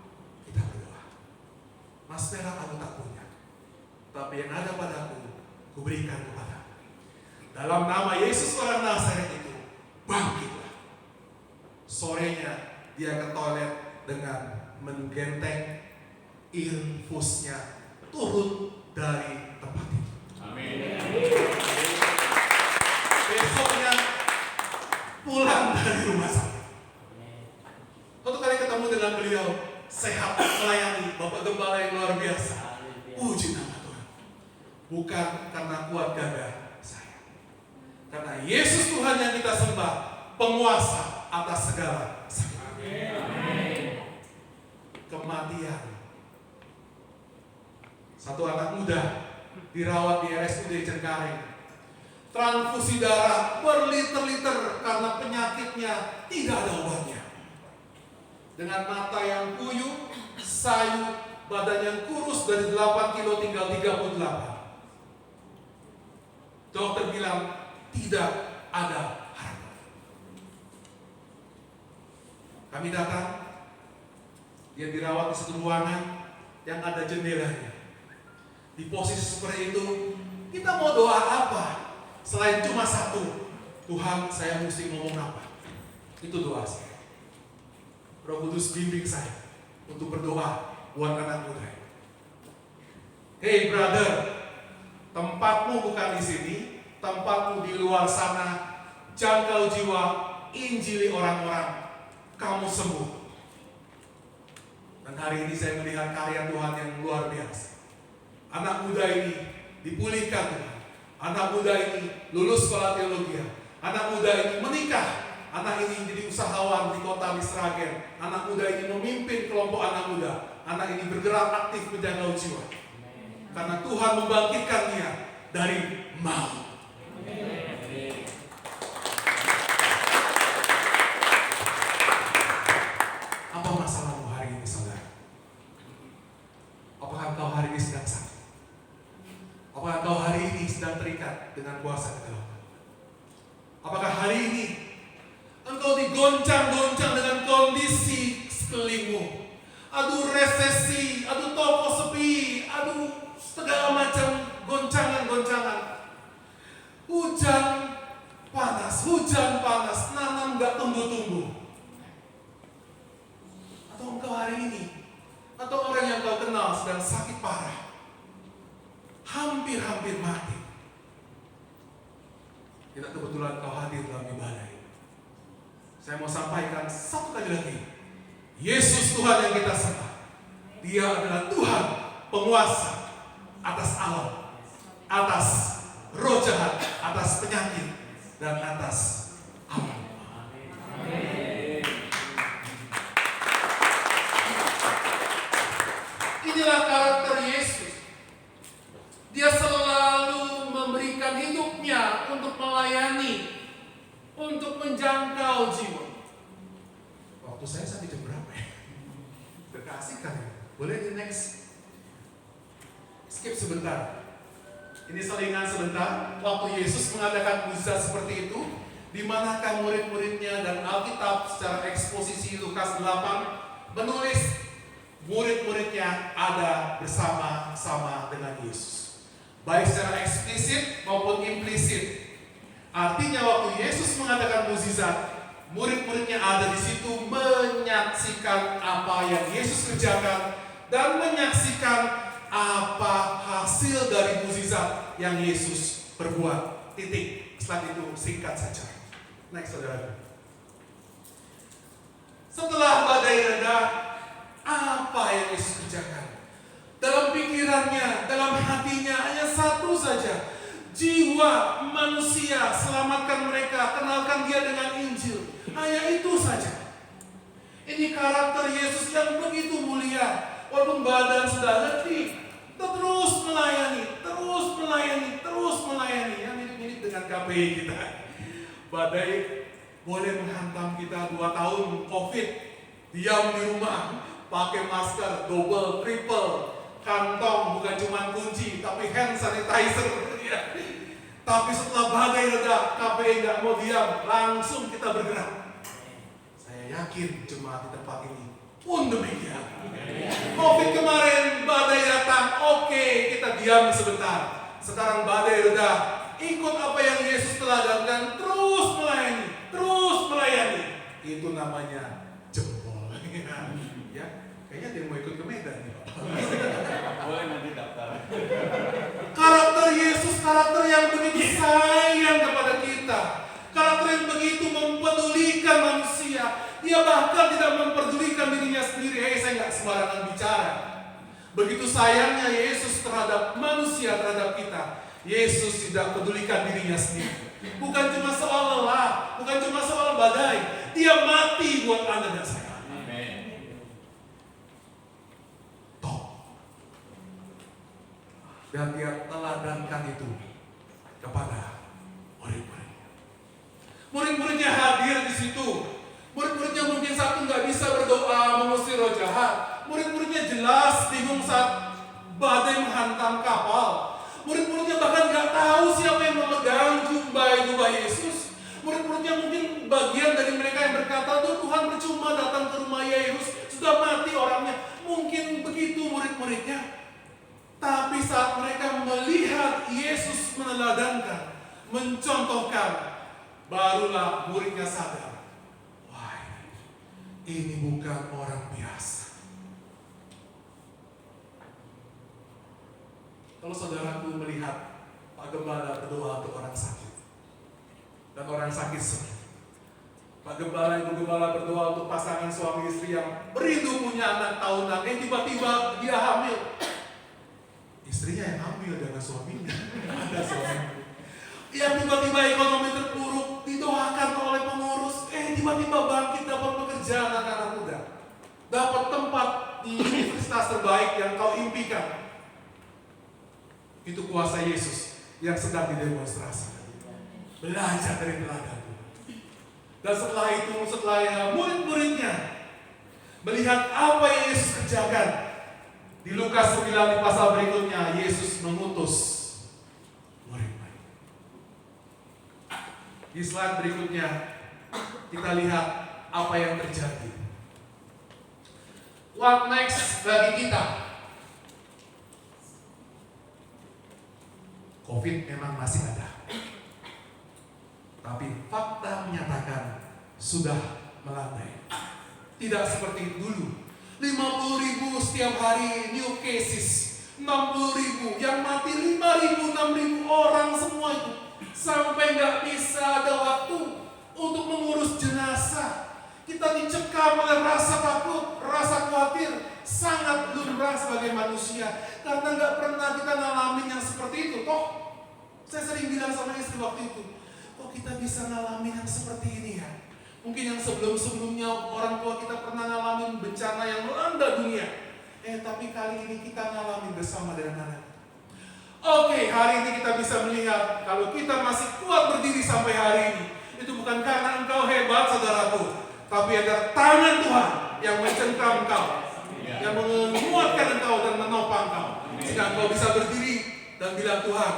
kita berdoa. Mas perak aku tak punya, tapi yang ada padaku, kuberikan kepada. Dalam nama Yesus orang Nazaret itu, bangkitlah. Sorenya dia ke toilet dengan menggenteng infusnya turun dari tempat itu. Amin. Besoknya pulang dari rumah sakit. Suatu kali ketemu dengan beliau, sehat melayani, Bapak Gembala yang luar biasa. Puji nama Tuhan. Bukan karena kuat gagah saya, karena Yesus Tuhan yang kita sembah, penguasa atas segala sakit. Kematian. Satu anak muda dirawat di RSUD Cengkareng. Transfusi darah berliter-liter karena penyakitnya tidak ada obatnya. Dengan mata yang kuyup, sayu, badan yang kurus dari 8 kilo tinggal 38. Dokter bilang tidak ada harapan. Kami datang, dia dirawat di satu ruangan yang ada jendelanya. Di posisi seperti itu, kita mau doa apa? Selain cuma satu, Tuhan saya mesti ngomong apa? Itu doa saya. Roh Kudus bimbing saya untuk berdoa buat anak muda. Hey brother, tempatmu bukan di sini, tempatmu di luar sana. Jangkau jiwa, injili orang-orang. kamu sembuh. Dan hari ini saya melihat karya Tuhan yang luar biasa. Anak muda ini dipulihkan Tuhan. Anak muda ini lulus sekolah teologi. Anak muda ini menikah. Anak ini jadi usahawan di kota Misragen. Anak muda ini memimpin kelompok anak muda. Anak ini bergerak aktif menjaga jiwa. Karena Tuhan membangkitkan dia dari maut. Apa masalahmu hari ini, saudara? Apakah engkau hari ini sedang sakit? Apakah engkau hari ini sedang terikat dengan kuasa kegelapan? Apakah hari ini engkau digoncang-goncang dengan kondisi sekelilingmu? Aduh resesi, aduh toko sepi, aduh segala macam goncangan-goncangan. Hujan panas, nanam gak tumbuh-tumbuh. Atau engkau hari ini, atau orang yang kau kenal sedang sakit parah, hampir-hampir mati. Tidak kebetulan kau hadir dalam ibadah ini. Saya mau sampaikan satu kali lagi. Yesus Tuhan yang kita sembah. Dia adalah Tuhan penguasa atas alam, atas roh jahat, atas penyakit, dan atas alam. Inilah karakter Yesus. Dia selalu memberikan hidupnya untuk melayani, untuk menjangkau jiwa. Waktu saya sampai jam berapa ya? Berkasih kan ya? Boleh di next? Skip sebentar. Ini selingan sebentar. Waktu Yesus mengadakan mukjizat seperti itu, di manakah murid-muridnya, dan Alkitab secara eksposisi Lukas 8 menulis murid-muridnya ada bersama-sama dengan Yesus. Baik secara eksplisit maupun implisit. Artinya waktu Yesus mengadakan mukjizat, murid-muridnya ada di situ menyaksikan apa yang Yesus kerjakan dan menyaksikan apa hasil dari mukjizat yang Yesus perbuat. Titik. Setelah itu singkat saja. Next, saudara. Setelah badai reda, apa yang Yesus kerjakan? Dalam pikirannya, dalam hatinya hanya satu saja. Jiwa manusia, selamatkan mereka, kenalkan dia dengan Injil. Hanya itu saja. Ini karakter Yesus yang begitu mulia. Walaupun badan sudah letih, terus melayani, terus melayani, terus melayani. Ya, mirip-mirip dengan KPI kita. Badai boleh menghantam kita 2 tahun COVID, diam di rumah, pakai masker, double, triple, kantong bukan cuma kunci, tapi hand sanitizer. Tapi setelah badai reda, KPI nggak mau diam, langsung kita bergerak. Saya yakin jemaat di tempat ini pun demikian. COVID kemarin, badai datang, oke, kita diam sebentar. Sekarang badai reda, ikut apa yang Yesus teladankan, terus melayani, terus melayani. Itu namanya jempol. Ya, kayaknya dia mau ikut ke Medan nih, Pak. Boleh nanti daftar. Karakter Yesus, karakter yang begitu sayang kepada kita. Karakter yang begitu mempedulikan manusia. Dia bahkan tidak memperdulikan dirinya sendiri. Saya nggak sembarangan bicara. Begitu sayangnya Yesus terhadap manusia, terhadap kita. Yesus tidak pedulikan dirinya sendiri. Bukan cuma soal lelah, bukan cuma soal badai. Dia mati buat Anda dan saya. Dan dia teladankan itu kepada murid-muridnya. Murid-muridnya hadir di situ. Murid-muridnya mungkin satu nggak bisa berdoa mengusir roh jahat. Murid-muridnya jelas bingung saat badai menghantam kapal. Murid-muridnya bahkan nggak tahu siapa yang memegang jubah Yesus. Murid-muridnya mungkin bagian dari mereka yang berkata, Tuhan percuma datang ke rumah Yairus, sudah mati orangnya. Mungkin begitu murid-muridnya. Tapi saat mereka melihat Yesus meneladankan, mencontohkan, barulah muridnya sadar, wah, ini bukan orang biasa. Kalau saudaraku melihat Pak Gembala berdoa untuk orang sakit, dan orang sakit sembuh, Pak Gembala, Ibu Gembala berdoa untuk pasangan suami istri yang merindu punya anak tahunan. Tiba-tiba dia hamil. Istrinya yang hamil dengan suaminya. Ada suaminya. Yang tiba-tiba ekonomi terpuruk, didoakan oleh pengurus. Tiba-tiba bangkit dapat pekerjaan anak-anak muda. Dapat tempat di universitas terbaik yang kau impikan. Itu kuasa Yesus yang sedang didemonstrasikan. Belajar dari teladan. Dan setelah itu, setelah murid-muridnya melihat apa yang Yesus kerjakan, di Lukas 9 di pasal berikutnya, Yesus mengutus murid-murid. Di slide berikutnya, kita lihat apa yang terjadi. What next bagi kita? COVID memang masih ada. Tapi fakta menyatakan sudah melandai. Tidak seperti dulu. 50.000 setiap hari new cases. 60.000 yang mati 5.000, 6.000 orang semua itu. Sampai nggak bisa ada waktu untuk mengurus jenazah. Kita dicekam oleh rasa takut, rasa khawatir. Sangat lumrah sebagai manusia. Karena nggak pernah kita ngalamin yang seperti itu. Toh, saya sering bilang sama istri waktu itu, kok kita bisa ngalamin yang seperti ini ya? Mungkin yang sebelum-sebelumnya orang tua kita pernah ngalamin bencana yang melanda dunia. Tapi kali ini kita ngalamin bersama dengan anak. Oke, hari ini kita bisa melihat kalau kita masih kuat berdiri sampai hari ini, itu bukan karena engkau hebat, saudaraku, tapi ada tangan Tuhan yang mencengkam engkau, yang menguatkan engkau dan menopang engkau, sehingga engkau bisa berdiri dan bilang, Tuhan,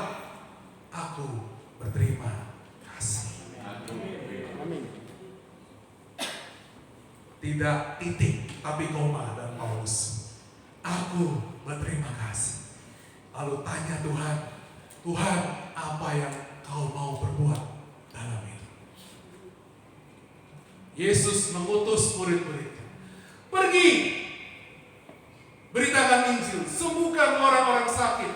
aku berterima kasih. Tidak titik, tapi koma dan paus. Aku berterima kasih. Lalu tanya Tuhan, Tuhan, apa yang kau mau berbuat dalam ini? Yesus mengutus murid-muridnya. Pergi, beritakan Injil, sembuhkan orang-orang sakit.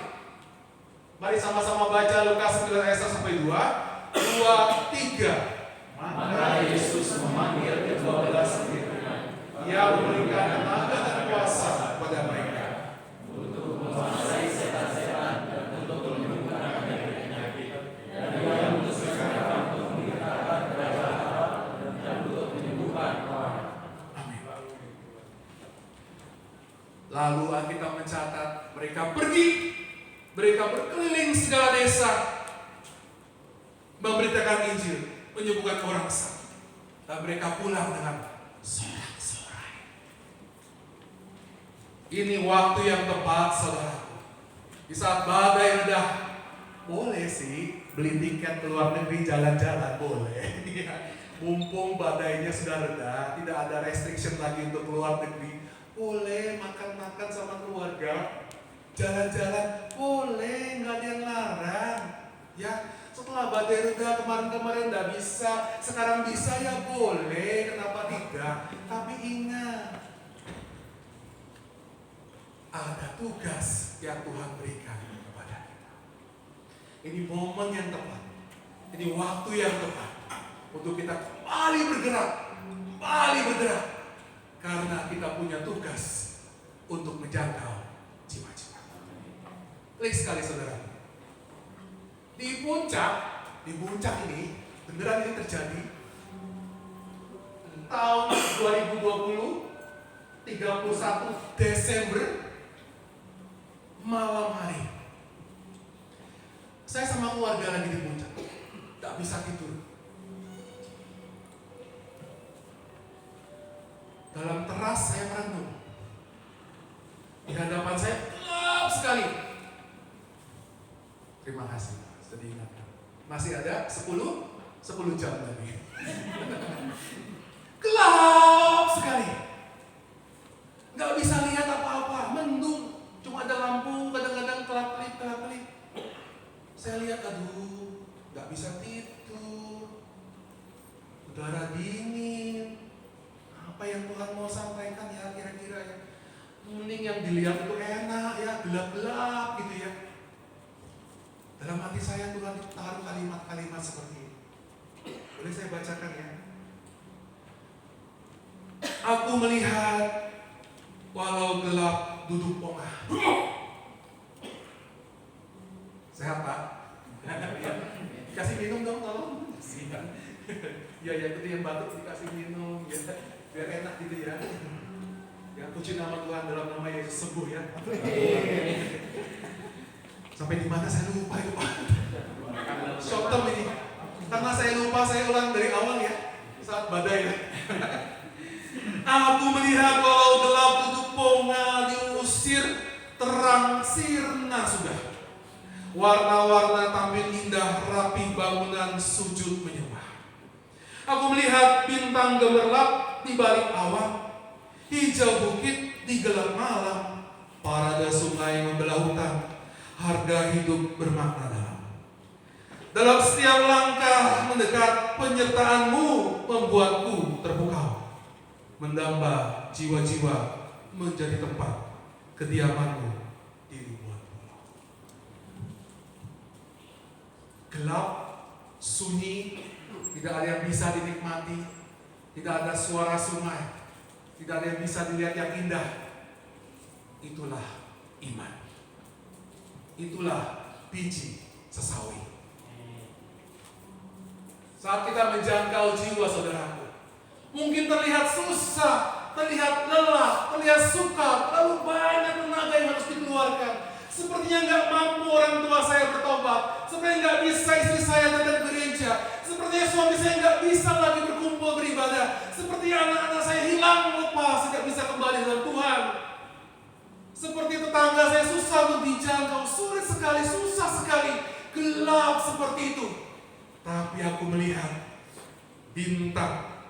Mari sama-sama baca Lukas 9 ayat 1 sampai 2, 3. Maka Yesus memanggil ke-12 murid-Nya. Ia memberikan tenaga dan kuasa kepada mereka Untuk menguasai setan-setan dan untuk menyembuhkan penyakit-penyakit. Dan Ia mengutus mereka untuk memberitakan kerajaan Allah dan untuk menyembuhkan orang. Amin. Lalu Alkitab mencatat mereka pergi, mereka berkeliling segala desa, memberitakan Injil, menyembuhkan orang sakit, dan mereka pulang dengan sorak-sorai. Ini waktu yang tepat, saudaraku. Di saat badai reda, boleh sih beli tiket ke luar negeri jalan-jalan, boleh. Mumpung badainya sudah reda, tidak ada restriction lagi untuk keluar negeri, boleh makan-makan sama keluarga, jalan-jalan, boleh, nggak ada yang larang. Ya, setelah badai reda kemarin-kemarin nggak bisa, sekarang bisa ya boleh, kenapa tidak? Tapi ingat, ada tugas yang Tuhan berikan kepada kita. Ini momen yang tepat, ini waktu yang tepat untuk kita kembali bergerak, karena kita punya tugas untuk menjangkau jiwa-jiwa. Klik sekali saudara. Di puncak ini, beneran ini terjadi tahun 2020, 31 Desember, malam hari. Saya sama keluarga lagi di puncak, gak bisa tidur. Dalam teras saya merenung. Di hadapan saya gelap sekali. Terima kasih, sudah diingatkan. Masih ada 10 jam lagi. Gelap sekali. Gak bisa lihat apa-apa, mendung. Cuma ada lampu, kadang-kadang kelap-kelip. Saya lihat, aduh, gak bisa tidur. Udara dingin. Apa yang Tuhan mau sampaikan ya kira-kira ya? Mending yang dilihat itu enak ya, gelap-gelap gitu ya. Dalam hati saya Tuhan taruh kalimat-kalimat seperti ini. Boleh saya bacakan ya? Aku melihat walau gelap duduk pongah. Sehat Pak? Dikasih minum dong tolong. Ya itu yang batuk dikasih minum ya. Biar enak gitu ya. Ya puji nama Tuhan, dalam nama Yesus sembuh ya. Sampai di mana saya lupa itu Pak. Short term ini. Karena saya lupa, saya ulang dari awal ya. Saat badai ya. Aku melihat walau gelap tutup pongah diusir, terang sirna sudah. Warna-warna tampil indah, rapi bangunan sujud menyembah. Aku melihat bintang gemerlap di balik awan, hijau bukit di gelap malam, parada sungai membelah hutan, harga hidup bermakna dalam. Dalam setiap langkah mendekat, penyertaanmu membuatku terpukau, mendamba jiwa-jiwa menjadi tempat kediamanmu di ribuan pulau. Gelap, sunyi, tidak ada yang bisa dinikmati, tidak ada suara sungai, tidak ada yang bisa dilihat yang indah. Itulah iman. Itulah biji sesawi. Saat kita menjangkau jiwa saudaraku, mungkin terlihat susah, terlihat lelah, terlihat sukar, lalu banyak tenaga yang harus dikeluarkan. Sepertinya nggak mampu orang tua saya bertobat, sepertinya nggak bisa istri saya datang ke gereja, sepertinya suami saya nggak bisa lagi berkumpul beribadah, sepertinya anak-anak saya hilang lepas, tidak bisa kembali dalam Tuhan. Seperti tetangga saya susah untuk dijangkau, sulit sekali, susah sekali, gelap seperti itu. Tapi aku melihat bintang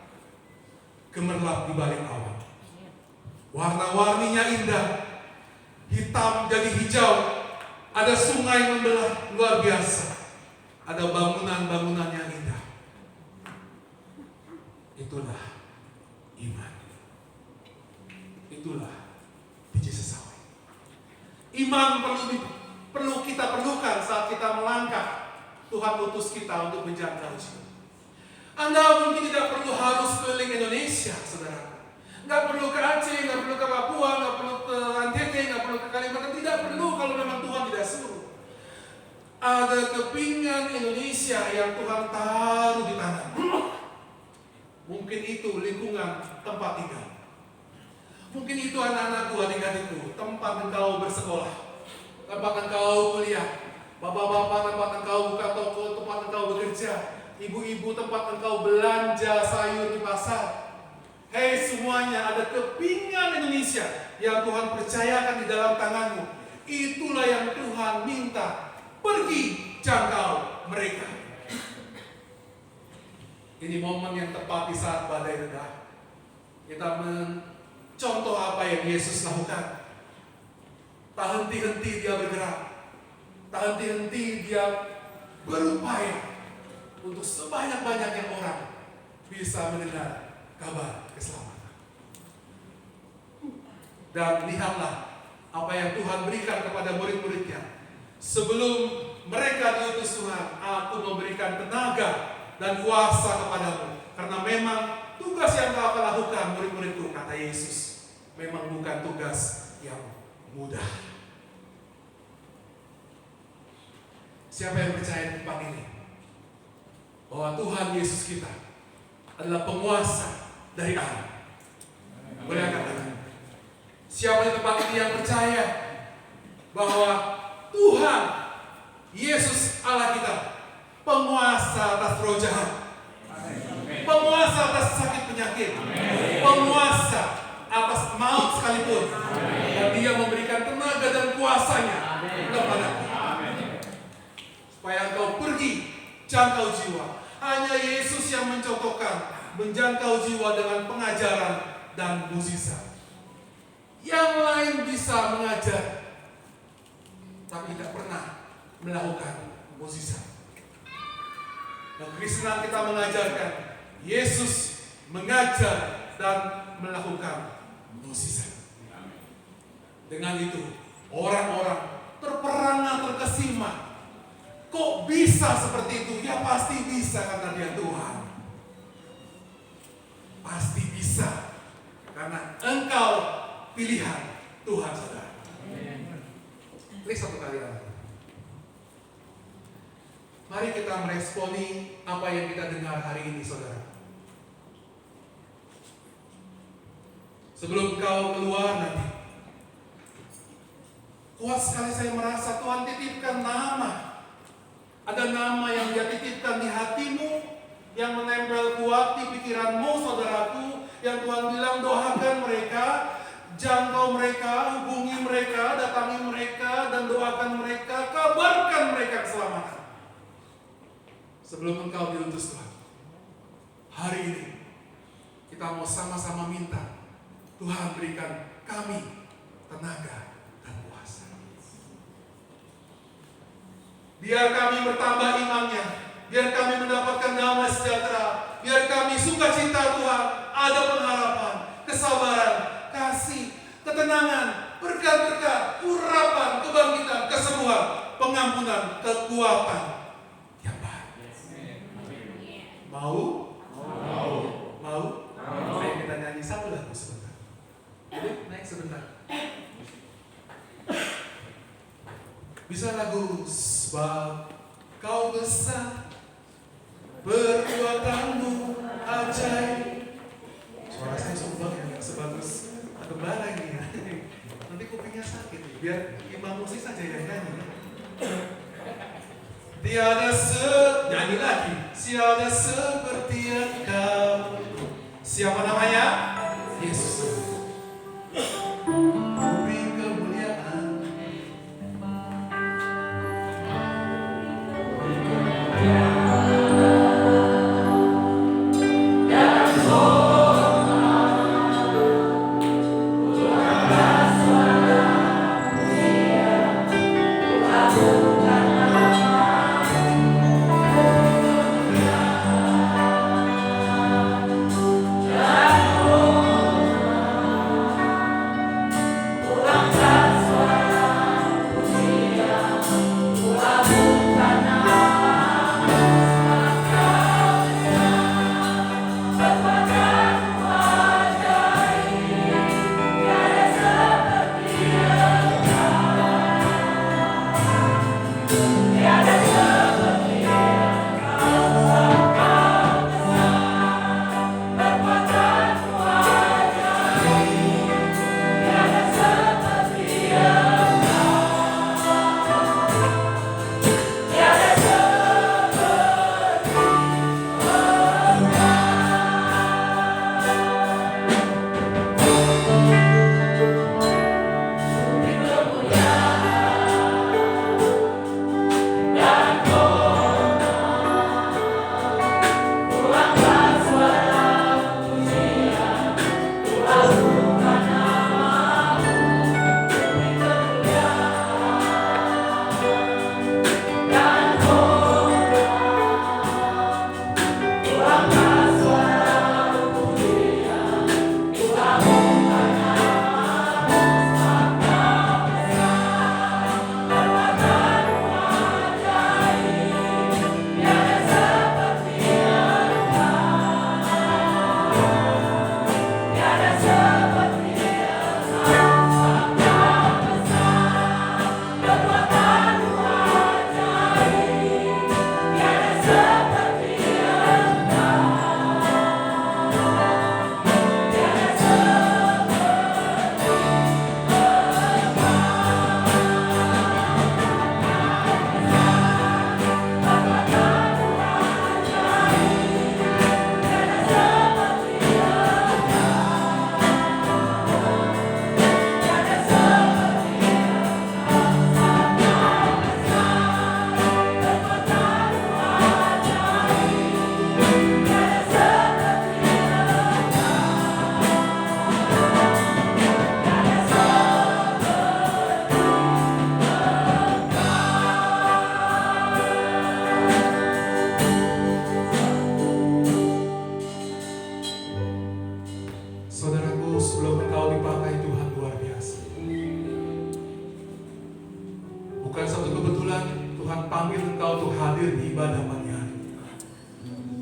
gemerlap di balik awan. Warna-warninya indah, hitam jadi hijau, ada sungai membelah luar biasa, ada bangunan-bangunan yang indah. Itulah iman. Itulah biji sesawi. Iman perlu kita perlukan saat kita melangkah. Tuhan utus kita untuk menjangkau jiwa. Anda mungkin tidak perlu harus keliling Indonesia, saudara. Nggak perlu ke Aceh, nggak perlu ke Papua, nggak perlu ke NTT, nggak perlu ke Kalimantan. Tidak perlu kalau memang Tuhan tidak suruh. Ada kepingan Indonesia yang Tuhan taruh di tangan. Mungkin itu lingkungan tempat tinggal. Mungkin itu anak-anakku, adik-adikku, tempat engkau bersekolah, tempat engkau kuliah. Bapak-bapak, tempat engkau buka toko, tempat engkau bekerja. Ibu-ibu, tempat engkau belanja sayur di pasar. Hei semuanya, ada kepingan Indonesia yang Tuhan percayakan di dalam tanganmu. Itulah yang Tuhan minta. Pergi jangkau mereka. Ini momen yang tepat di saat badai reda. Kita mencontoh apa yang Yesus lakukan. Tak henti-henti dia bergerak. Tak henti-henti dia berupaya untuk sebanyak-banyaknya orang bisa mendengar kabar keselamatan. Dan lihatlah apa yang Tuhan berikan kepada murid-muridnya. Sebelum mereka diutus Tuhan, aku memberikan tenaga dan kuasa kepadamu. Karena memang tugas yang kau akan lakukan, murid-muridku, kata Yesus, memang bukan tugas yang mudah. Siapa yang percaya di tempat ini? Bahwa Tuhan Yesus kita adalah penguasa dari Allah. Boleh katakan? Siapa di tempat ini yang percaya bahwa Tuhan Yesus Allah kita penguasa atas roh jahat, penguasa atas sakit penyakit, penguasa atas maut sekalipun, dan Dia memberikan tenaga dan kuasanya kepada kita. Supaya engkau pergi jangkau jiwa. Hanya Yesus yang mencontohkan menjangkau jiwa dengan pengajaran dan mukjizat. Yang lain bisa mengajar, tapi tidak pernah melakukan mukjizat. Dan Kristen kita mengajarkan, Yesus mengajar dan melakukan mukjizat. Dengan itu orang-orang terperangah, terkesima. Kok bisa seperti itu? Ya pasti bisa karena Dia Tuhan. Pasti bisa pilihan Tuhan saudara. Ini satu kali lagi. Mari kita meresponi apa yang kita dengar hari ini saudara. Sebelum kau keluar nanti, kuat sekali saya merasa Tuhan titipkan nama. Ada nama yang Dia titipkan di hatimu, yang menempel kuat di pikiranmu saudaraku, yang Tuhan bilang doakan mereka, jangkau mereka, hubungi mereka, datangi mereka, dan doakan mereka, kabarkan mereka keselamatan. Sebelum engkau diutus Tuhan, hari ini kita mau sama-sama minta Tuhan berikan kami tenaga dan kuasa. Biar kami bertambah imannya, biar kami mendapatkan damai sejahtera, biar kami sukacita Tuhan, ada pengharapan, kesabaran, kasih, ketenangan, berkat-berkat, urapan, kebangkitan, kesembuhan, pengampunan, kekuatan yang baru. Mau? Mau. Mau? Ayo kita nyanyi satu lagu sebentar. Jadi naik sebentar. Bisa lagu sebab kau besar, perbuatanmu ajaib. Suara saya sumbang ya, nggak sebagus gembala ini ya. Nanti kupingnya sakit, biar imam musik saja yang nyanyi. Nyanyi lagi. Tiada seperti Engkau. Siapa namanya? Yesus. Beri kemuliaan.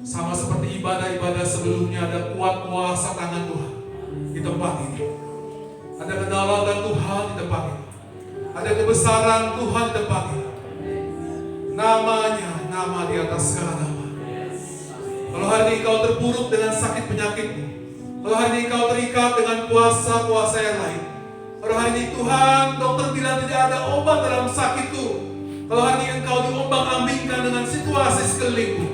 Sama seperti ibadah-ibadah sebelumnya, ada kuat kuasa tangan Tuhan di tempat ini. Ada kedaulatan Tuhan di tempat ini. Ada kebesaran Tuhan di tempat ini. Namanya, nama di atas segala nama. Kalau hari ini kau terpuruk dengan sakit penyakitmu, kalau hari ini kau terikat dengan kuasa-kuasa yang lain, kalau hari ini Tuhan dokter bilang tidak ada obat dalam sakitku, kalau hari ini engkau diombang-ambingkan dengan situasi sekelilingmu,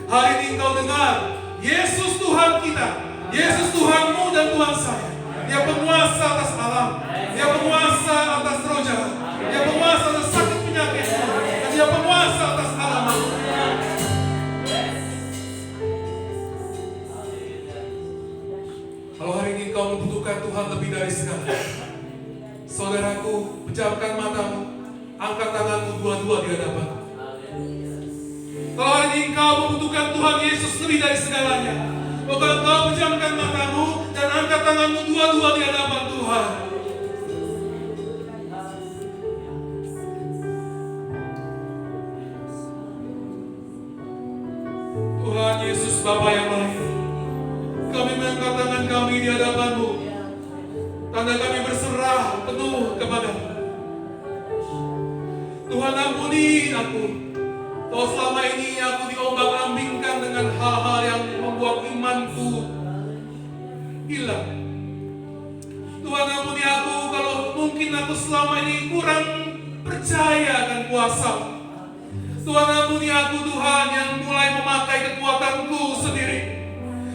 hari ini engkau dengar Yesus Tuhan kita, Yesus Tuhanmu dan Tuhan saya. Dia penguasa atas alam, Dia penguasa atas roh jahat, Dia penguasa atas sakit penyakit, dan Dia penguasa atas alam. Kalau hari ini kau membutuhkan Tuhan lebih dari segala, saudaraku, pejamkan matamu, angkat tanganmu dua-dua di hadapan. Kalau hari ini kau membutuhkan Tuhan Yesus lebih dari segalanya, maka kau pejamkan matamu dan angkat tanganmu dua-dua di hadapan Tuhan. Tuhan Yesus Bapa yang baik, kami mengangkat tangan kami di hadapan-Mu. Tanda kami berserah penuh kepada-Mu. Tuhan, ampuni aku. Kalau selama ini aku diombang-ambingkan dengan hal-hal yang membuat imanku hilang. Tuhan, ampuni aku kalau mungkin aku selama ini kurang percaya akan kuasa-Mu. Tuhan, ampuni aku Tuhan yang mulai memakai kekuatanku sendiri.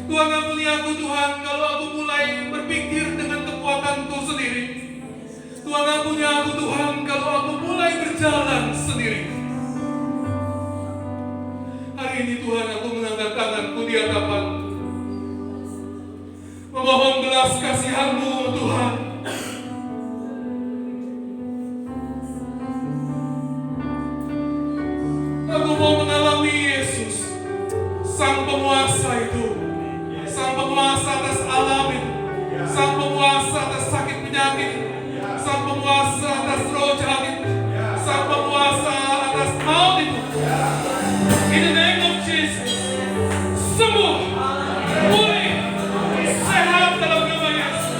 Tuhan, ampuni aku Tuhan kalau aku mulai berpikir dengan kekuatanku sendiri. Tuhan, ampuni aku Tuhan kalau aku mulai berjalan sendiri. Hari ini Tuhan, aku mengangkat tanganku di hadapan, memohon belas kasihan-Mu Tuhan. Aku mau mengalami Yesus, Sang Penguasa itu, Sang Penguasa atas alam itu, Sang Penguasa atas sakit penyakit itu, Sang Penguasa atas roh jahat itu, Sang Penguasa atas maut itu. In the name of Jesus, sembuh, pulih, sehat dalam nama Yesus.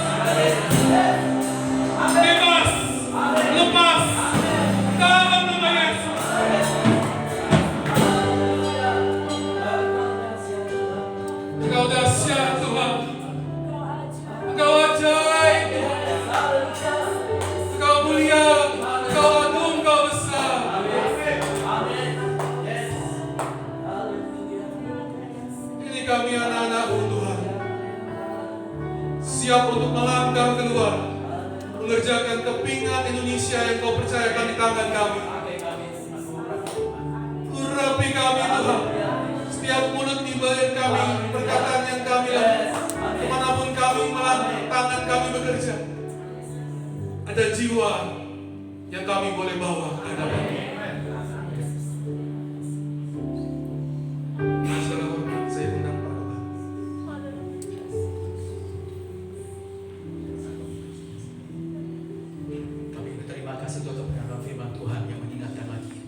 Bebas, lepas dalam nama Yesus. Engkau dahsyat Tuhan, Engkau ajaib Tuhan, Engkau mulia, Engkau agung, Engkau besar. Ini kami anak-anak-Mu Tuhan, siap untuk melangkah keluar, mengerjakan kepingan Indonesia yang Kau percayakan di tangan kami. Urapi kami Tuhan, setiap mulut dibayar kami, perkataan yang kami lakukan, kemanapun kami tangan kami bekerja, ada jiwa yang kami boleh bawa ke hadapan-Mu. Segala hormat saya undang para Bapak. Kami berterima kasih untuk kebenaran firman Tuhan yang mengingatkan lagi,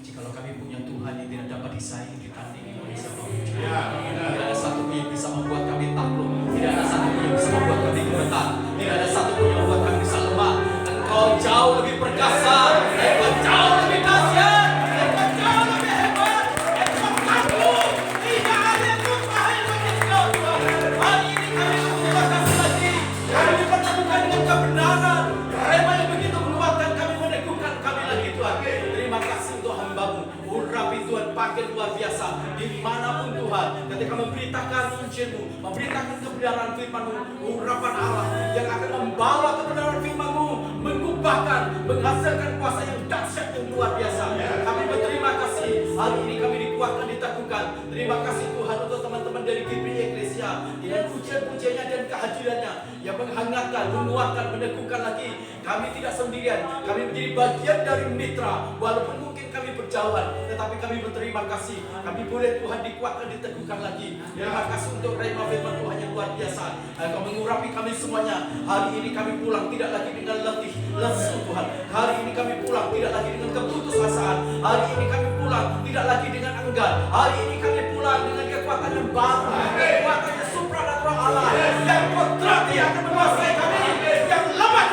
jikalau kami punya Tuhan yang tidak dapat disaingi, ditandingi oleh siapapun. Tidak ada satu pun yang bisa membuat kami takluk, tidak ada satu pun yang bisa membuat kami gemetar, tidak ada satu pun yang membuat kami bisa lemah. Engkau jauh lebih perkasa, Engkau jauh lebih dahsyat, Engkau jauh lebih hebat, Engkau agung. Tidak ada yang mustahil bagi Engkau Tuhan. Hari ini kami berterima kasih lagi, kami dipertemukan dengan kebenaran. Rema yang begitu menguatkan kami, meneguhkan kami lagi Tuhan. Terima kasih untuk hamba-Mu. Urapi Tuhan, pakai luar biasa dimanapun Tuhan, ketika memberitakan Injil-Mu, memberitakan kebenaran firman-Mu, urapan Allah yang akan membawa kebenaran firman-Mu, mengubahkan, menghasilkan kuasa yang dahsyat, yang luar biasa. Kami berterima kasih, hari ini kami dikuatkan, diteguhkan. Terima kasih Tuhan untuk teman-teman dari GPI Eklesia, dengan pujian-pujiannya dan kehadirannya yang menghangatkan, menguatkan, meneguhkan lagi. Kami tidak sendirian, kami menjadi bagian dari mitra, walaupun mungkin kami berjauhan, tetapi kami berterima kasih. Kami boleh Tuhan dikuatkan, diteguhkan lagi. Terima kasih untuk rema firman Tuhan yang luar biasa. Engkau mengurapi kami semuanya. Hari ini kami pulang tidak lagi dengan letih, lesu Tuhan. Hari ini kami pulang tidak lagi dengan keputusasaan. Hari ini kami pulang tidak lagi dengan enggan. Hari ini kami pulang dengan kekuatan yang baru, kekuatan yang supranatural Allah yang kodrati akan menguasai kami, yang lemah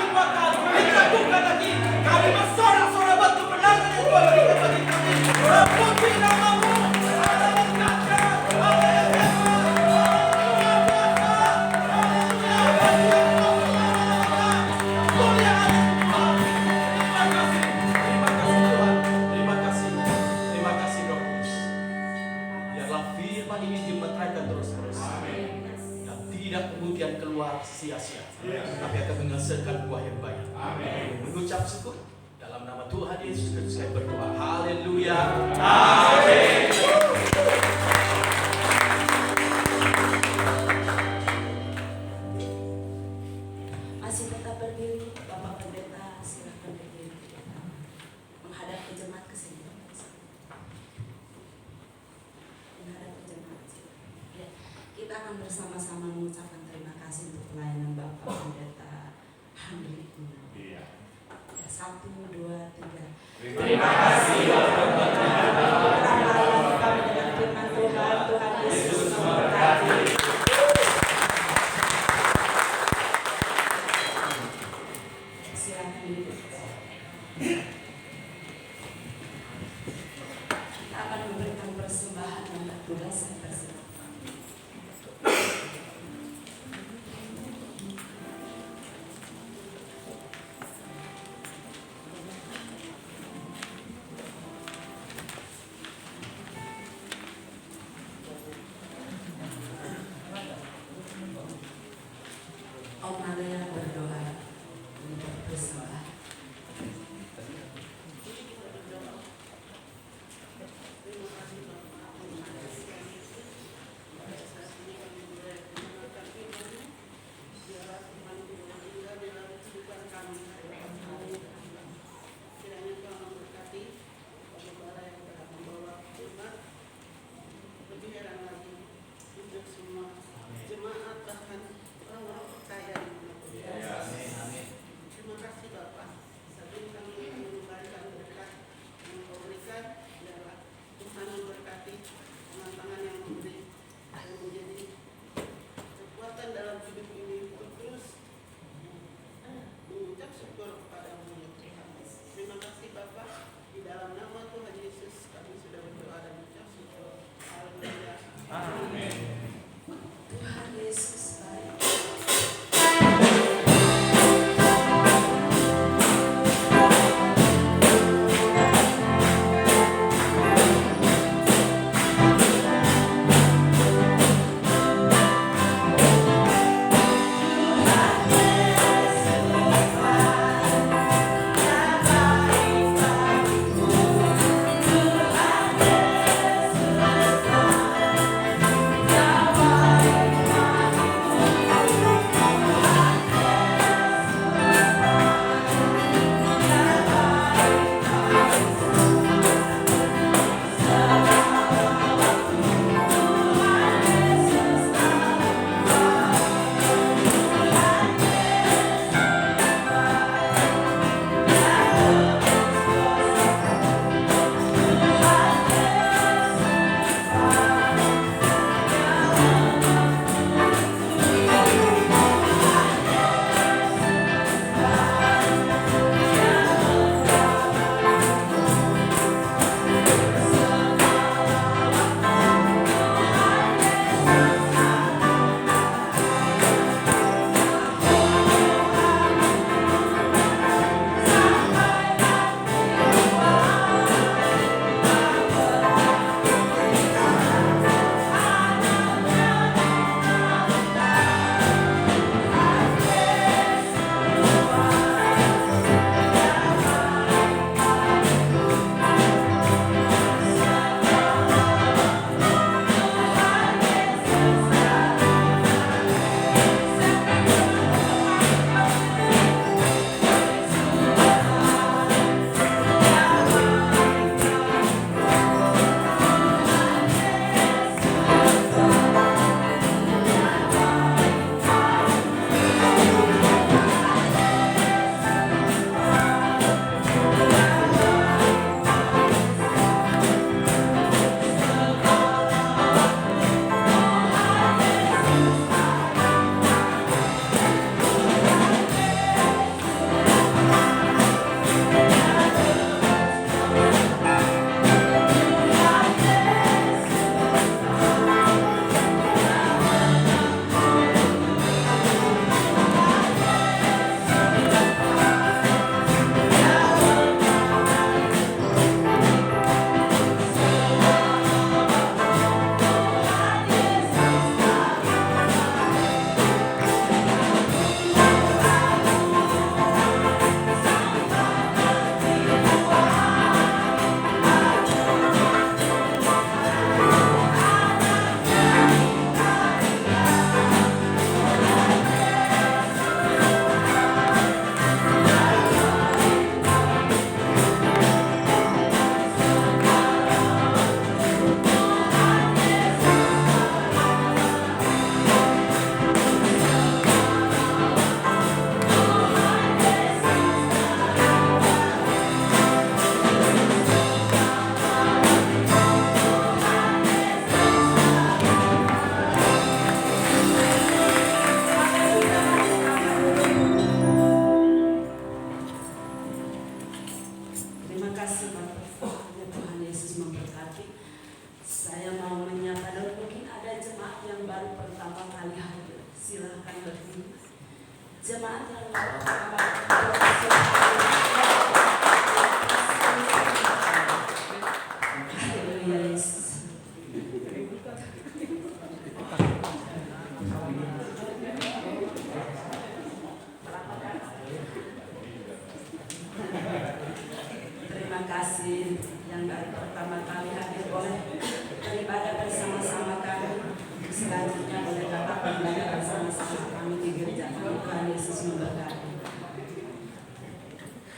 kemudian keluar sia-sia, Iya. tapi akan menghasilkan buah yang banyak. Amin. Mengucap syukur dalam nama Tuhan Yesus Kristus saya berdoa. Haleluya. Amin. Masih tetap berdiri, Bapak Pendeta, silakan berdiri. Menghadap ke jemaat ke sini. Menghadap ke jemaat. Ya, kita akan bersama-sama mengucapkan terima kasih untuk pelayanan Bapak Pendeta Hamdi. Iya. Ya, 1, 2, 3. Terima kasih Bapak Pendeta. Melayani kami dengan firman Tuhan, Tuhan Yesus memberkati. Silakan duduk. Kita akan memberikan persembahan yang tertulis dan persembahan. Om Maria berdoa untuk persembahan. Jemaat bahkan orang-orang percaya di mana pun. mengerti. Jemaat yang berdoa, haleluya Yesus. Terima kasih yang baru pertama kali hadir boleh beribadah bersama-sama kami. Selanjutnya boleh dapat beribadah bersama-sama kami di gereja kami. Tuhan Yesus memberkati.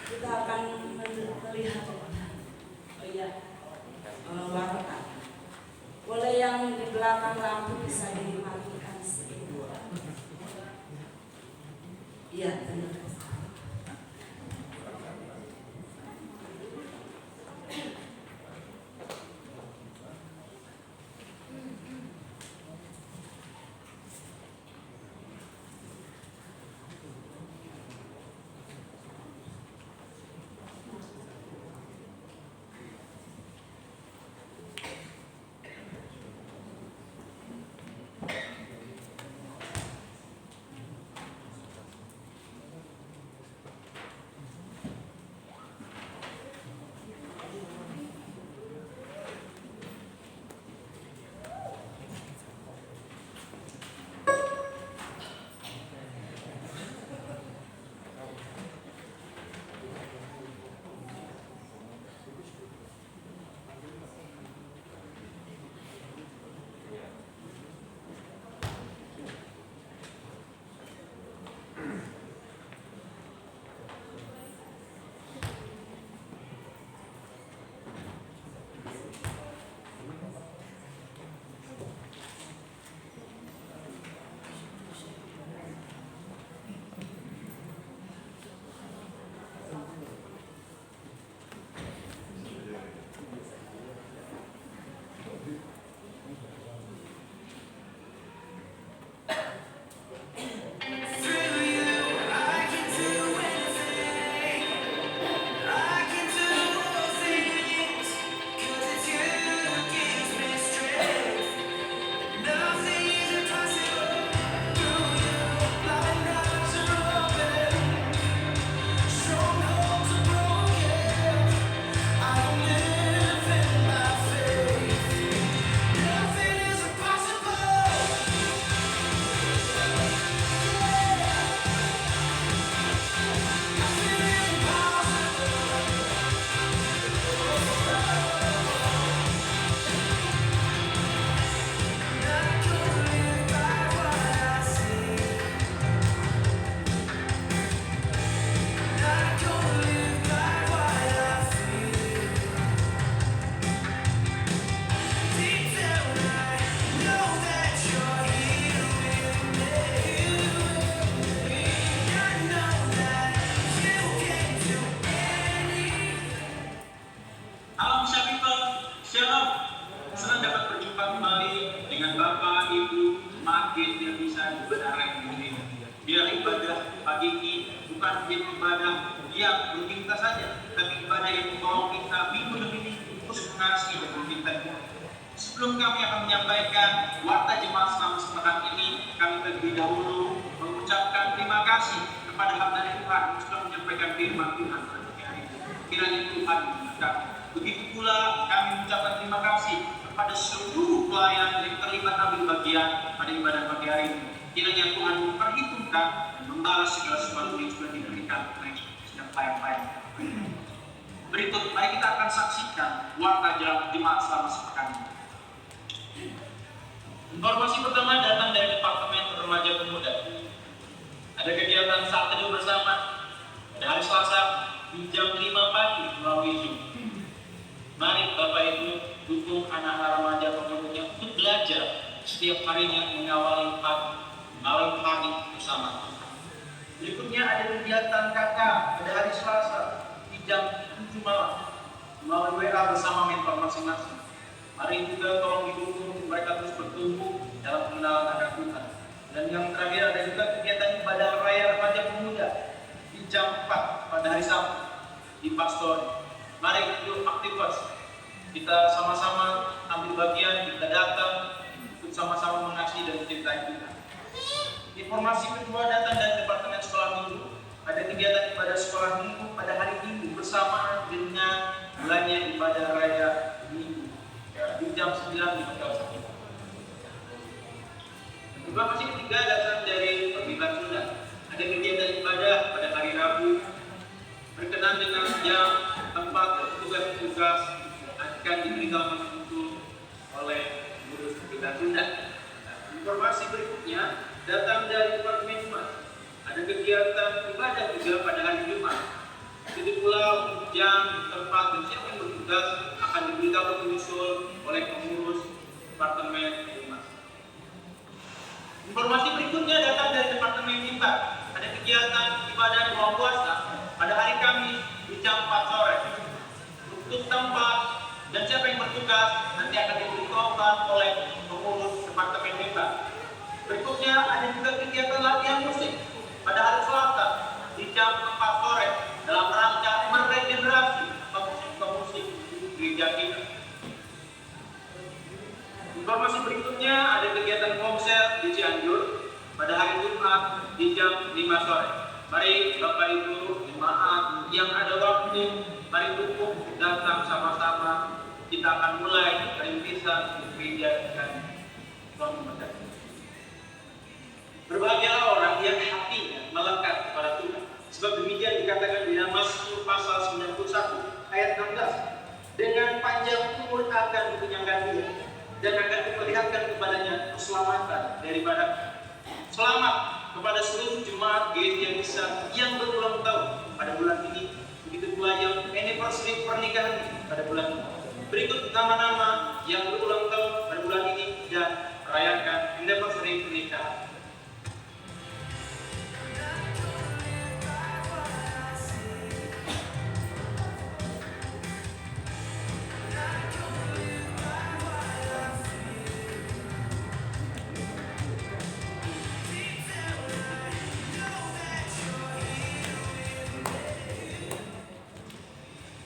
Kita akan melihat warta. Boleh yang di belakang lampu bisa dimatikan sedikit. Iya, terima kasih. Biar ibadah pagi ini bukan menjadi ibadah yang rutinitas saja, tapi ibadah yang membawa kita minggu demi minggu terus mengasihi dan mencintai. Sebelum kami akan menyampaikan warta jemaat selama sepekan ini, kami terlebih dahulu mengucapkan terima kasih kepada hamba Tuhan yang sudah menyampaikan firman Tuhan pada pagi hari ini. Kiranya Tuhan memberkati. Begitu pula kami mengucapkan terima kasih kepada seluruh pelayan yang terlibat ambil bagian pada ibadah pagi hari ini. Kiranya Tuhan memperhitungkan dan membalas segala sesuatu yang sudah diberikan mereka setiap pelayan-pelayan. Berikut, mari kita akan saksikan warta jemaat selama sepekan ini. Informasi pertama datang dari Departemen Remaja Pemuda. Ada kegiatan saat teduh bersama pada hari Selasa di jam 5 pagi melalui Zoom. Mari Bapak Ibu dukung anak-anak remaja pemudanya untuk belajar setiap harinya mengawali pagi bersama. Berikutnya ada kegiatan kakak pada hari Selasa di jam 7 malam melalui WA bersama mentor masing-masing. Mari juga tolong didukung mereka terus bertumbuh dalam pengenalan akan Tuhan. Dan yang terakhir ada juga kegiatan ibadah raya remaja pemuda di jam 4 pada hari Sabtu di Pastor. Mari yuk aktifas, kita sama-sama ambil bagian, kita datang untuk sama-sama mengasihi dan mencintai Tuhan. Informasi kedua datang dari Departemen Sekolah Minggu. Ada kegiatan ibadah sekolah minggu pada hari Minggu bersamaan dengan bulannya ibadah raya Minggu di jam 9 di Hotel Sakit. Informasi ketiga datang dari Pembimbingan Sunda. Ada kegiatan ibadah pada hari Rabu berkenaan dengan jam, tempat, dan tugas-tugas akan diberitahukan langsung oleh guru Pembimbingan Sunda. Informasi berikutnya datang dari Departemen Humas. Ada kegiatan ibadah juga pada hari Jumat. Itu pula jam, tempat, dan siapa yang bertugas akan diberitahu menyusul oleh pengurus Departemen Humas. Informasi berikutnya datang dari Departemen Mimbar. Ada kegiatan ibadah bulan puasa pada hari Kamis di jam 4 sore. Untuk tempat dan siapa yang bertugas nanti akan diberitahukan oleh pengurus Departemen Mimbar. Berikutnya ada juga kegiatan latihan musik pada hari Selasa di jam 4 sore dalam rangka meregenerasi pemusik gereja kita. Informasi berikutnya ada kegiatan konser di Cianjur pada hari Jumat di jam 5 sore. Mari Bapak Ibu jemaat yang ada waktu, mari cukup datang sama-sama. Kita akan mulai perintisan gereja dan pemerintahan. Berbahagialah orang yang hatinya melekat kepada Tuhan. Sebab demikian dikatakan di Mazmur pasal 91 ayat 16. Dengan panjang umur akan dikenyangkan dia dan akan diperlihatkan kepadanya keselamatan daripada. Selamat kepada seluruh jemaat gereja besar yang berulang tahun pada bulan ini. Begitu pula yang anniversary pernikahan pada bulan ini. Berikut nama-nama yang berulang tahun pada bulan ini dan merayakan anniversary pernikahan.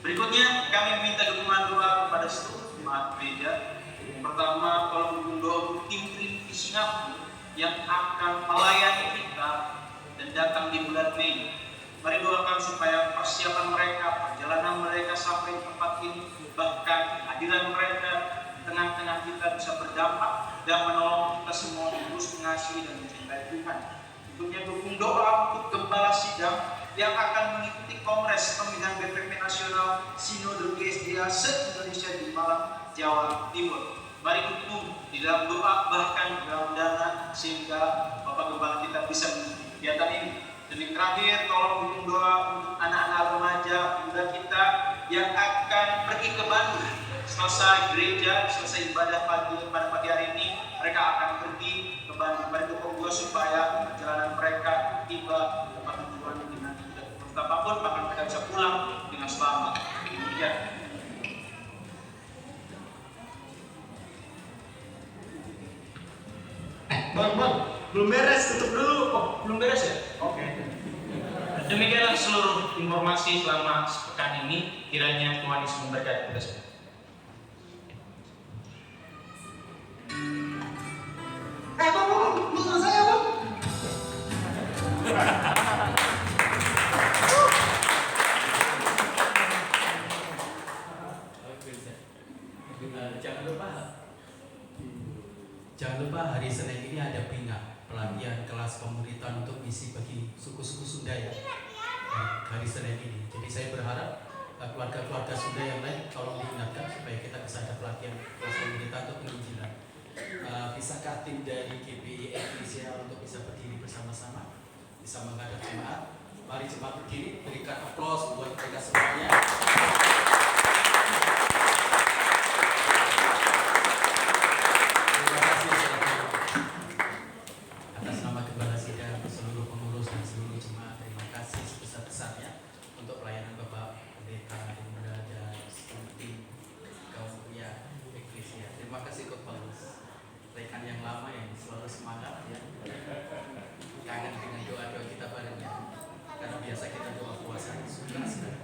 Berikutnya kami meminta dukungan doa kepada seluruh jemaat gereja. Pertama, tolong dukung doa untuk tim Trinity Singapura yang akan melayani kita dan datang di bulan Mei. Mari doakan supaya persiapan mereka, perjalanan mereka sampai di tempat ini, bahkan hadiran mereka di tengah-tengah kita bisa berdampak dan menolong kita semua terus mengasihi dan mencintai Tuhan. Berikutnya dukung doa untuk Gembala Sidang yang akan mengikuti Kongres Pemilihan BPP Nasional Sinode GSDA se-Indonesia di Malang, Jawa Timur. Mari dukung di dalam doa, bahkan di dalam dana, sehingga Bapak Gembala kita bisa mengikuti kegiatan ini. Dan yang terakhir, tolong dukung doa untuk anak-anak remaja muda kita yang akan pergi ke Bandung. Selesai gereja, selesai ibadah pada pagi hari ini, mereka akan pergi ke Bandung. Mari dukung doa supaya perjalanan mereka tiba tempat tujuan dengan apapun, bahkan mereka bisa pulang dengan selamat. Demikian. Bang, belum beres, tutup dulu. Oh, belum beres ya? Oke. Demikianlah seluruh informasi selama sepekan ini. Kiranya Tuhan Yesus memberkati kita semua. Bang, belum saya, Bang. Jangan lupa hari Senin ini ada BINGA, pelatihan kelas pemuritan untuk misi bagi suku-suku Sunda ya. Hari Senin ini. Jadi saya berharap keluarga-keluarga Sunda yang lain tolong diingatkan supaya kita bisa ada pelatihan kelas pemuritan untuk penginjilan. Bisakah tim dari GPI Eklesia untuk bisa berdiri bersama-sama, bisa menghadap jemaat? Mari jemaat berdiri, berikan aplaus buat mereka semuanya. Terima kasih atas nama Gembala Sidang, seluruh pengurus dan seluruh jemaat. Terima kasih sebesar-besarnya untuk pelayanan Bapak Pendeta Muda dan tim kaum pria Eklesia. Terima kasih kepada rekan yang lama yang selalu semangat ya. Kangen dengan doa-doa kita barengnya. Karena biasa kita doa puasa suka sekali.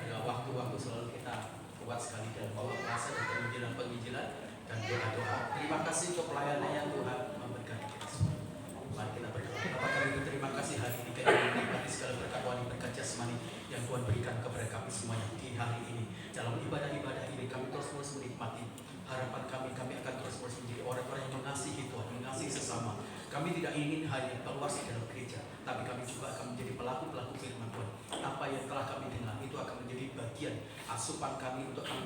Ada waktu-waktu selalu kita kuat sekali dalam doa puasa dan penginjilan dan doa-doa. Terima kasih untuk pelayanannya Tuhan memberkati kita semua. Mari kita berdoa. Tuhan berikan kepada kami semuanya di hari ini. Dalam ibadah-ibadah ini kami terus-menerus menikmati. Harapan kami akan terus-menerus menjadi orang-orang yang mengasihi Tuhan, mengasihi sesama. Kami tidak ingin hanya keluar di dalam gereja, tapi kami juga akan menjadi pelaku-pelaku firman Tuhan. Apa yang telah kami dengar itu akan menjadi bagian asupan kami untuk kami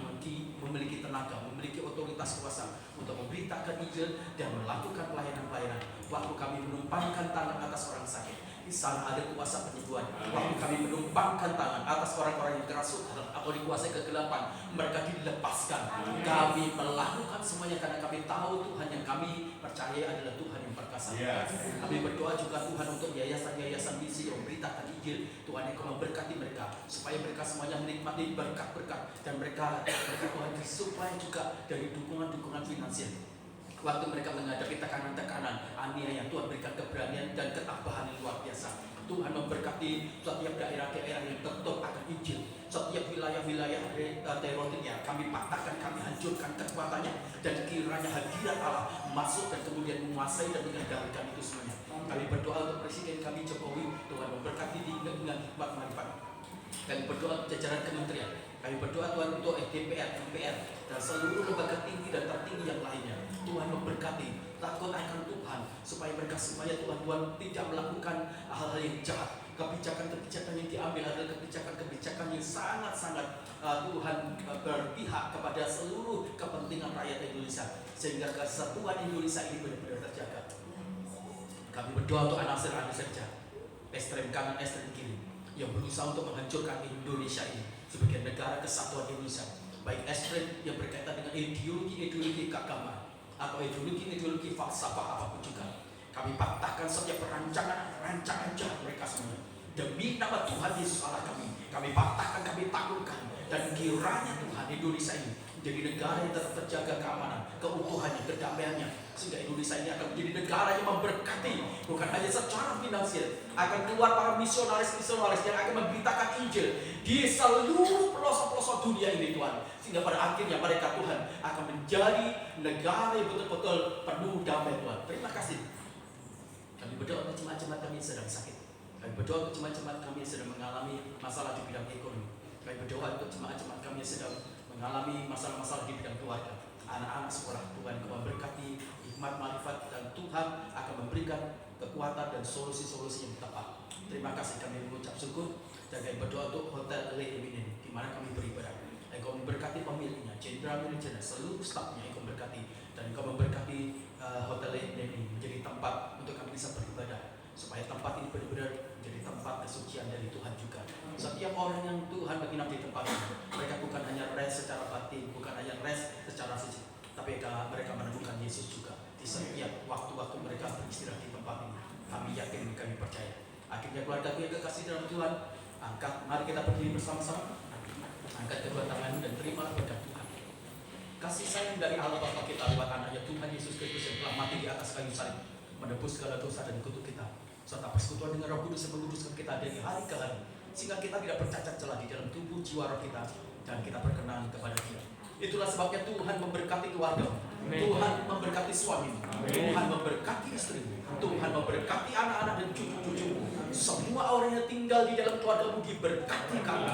memiliki tenaga, memiliki otoritas kuasa untuk memberitakan Injil dan melakukan pelayanan-pelayanan. Waktu kami menumpangkan tangan atas orang sakit, di sana ada kuasa penyembuhan. Waktu kami menumpangkan tangan atas orang-orang yang kerasukan atau dikuasai kegelapan, mereka dilepaskan. Kami melakukan semuanya karena kami tahu Tuhan yang kami percaya adalah Tuhan yang perkasa. Kami berdoa juga Tuhan untuk yayasan-yayasan misi yang memberitakan Injil. Tuhan yang akan memberkati mereka supaya mereka semuanya menikmati berkat-berkat dan mereka Tuhan disuplai juga dari dukungan-dukungan finansial. Waktu mereka menghadapi tekanan-tekanan, aniaya, Tuhan berikan keberanian dan ketabahan yang luar biasa. Tuhan memberkati setiap daerah-daerah yang tertutup akan Injil. Setiap wilayah-wilayah terorisnya kami patahkan, kami hancurkan kekuatannya, dan kiranya hadirat Allah masuk dan kemudian menguasai dan mengendalikan itu semuanya. Kami berdoa untuk Presiden kami Jokowi, Tuhan memberkati dengan hikmat marifat. Kami berdoa untuk jajaran kementerian. Kami berdoa Tuhan untuk DPR, MPR, dan seluruh lembaga tinggi dan tertinggi yang lainnya. Tuhan memberkati, takut akan Tuhan, supaya mereka semuanya Tuhan tidak melakukan hal-hal yang jahat. Kebijakan-kebijakan yang diambil adalah kebijakan-kebijakan yang sangat-sangat Tuhan berpihak kepada seluruh kepentingan rakyat Indonesia, sehingga kesatuan Indonesia ini benar-benar terjaga. Kami berdoa untuk Anasir saja, ekstrem kanan, ekstrem kiri, yang berusaha untuk menghancurkan Indonesia ini sebagai negara kesatuan Indonesia, baik ekstrem yang berkaitan dengan ideologi keagamaan atau ideologi falsafah apapun juga. Kami patahkan setiap rancangan jahat mereka semua. Demi nama Tuhan Yesus Allah kami patahkan, kami taklukkan, dan kiranya Tuhan Indonesia ini menjadi negara yang tetap terjaga keamanan, keutuhannya, kedamaiannya, sehingga Indonesia ini akan menjadi negara yang memberkati, bukan hanya secara finansial. Akan keluar para misionaris yang akan memberitakan Injil di seluruh pelosok-pelosok dunia ini Tuhan, sehingga pada akhirnya mereka Tuhan akan menjadi negara yang betul-betul penuh damai Tuhan. Terima kasih. Kami berdoa untuk jemaat-jemaat kami yang sedang sakit. Kami berdoa untuk jemaat-jemaat kami yang sedang mengalami masalah di bidang ekonomi. Kami berdoa untuk jemaat-jemaat kami yang sedang mengalami masalah-masalah di bidang keluarga, anak-anak sekolah. Tuhan akan memberkati hikmat marifat, dan Tuhan akan memberikan kekuatan dan solusi-solusi yang tepat. Terima kasih, kami mengucap syukur, dan kami berdoa untuk Hotel Le Eminem di mana kami beribadah. Engkau memberkati pemiliknya, general manager, seluruh stafnya. Engkau memberkati, dan Engkau memberkati Hotel Le Eminem ini menjadi tempat untuk kami bisa beribadah, supaya tempat ini benar-benar menjadi tempat kesucian dari Tuhan juga. Setiap orang yang Tuhan menginap di tempat ini, mereka bukan hanya rest secara batin, bukan hanya rest secara fisik, tapi mereka menemukan Yesus juga di setiap waktu-waktu mereka beristirahat di tempat ini. Kami yakin, kami percaya. Akhirnya keluarga yang kekasih dalam Tuhan, mari kita berdiri bersama-sama. Angkat kedua tangan dan terimalah berkat Tuhan. Kasih sayang dari Allah Bapa kita lewat anaknya Tuhan Yesus Kristus yang telah mati di atas kayu salib, menebus segala dosa dan kutuk kita, serta persekutuan dengan Roh Kudus yang menguduskan kita dari hari ke hari, sehingga kita tidak bercacat celah di dalam tubuh jiwa roh kita, dan kita berkenan kepada Dia. Itulah sebabnya Tuhan memberkati keluarga, Tuhan memberkati suami, Tuhan memberkati istri, Tuhan memberkati anak-anak dan cucu-cucumu. Semua orang yang tinggal di dalam keluargamu diberkati kami.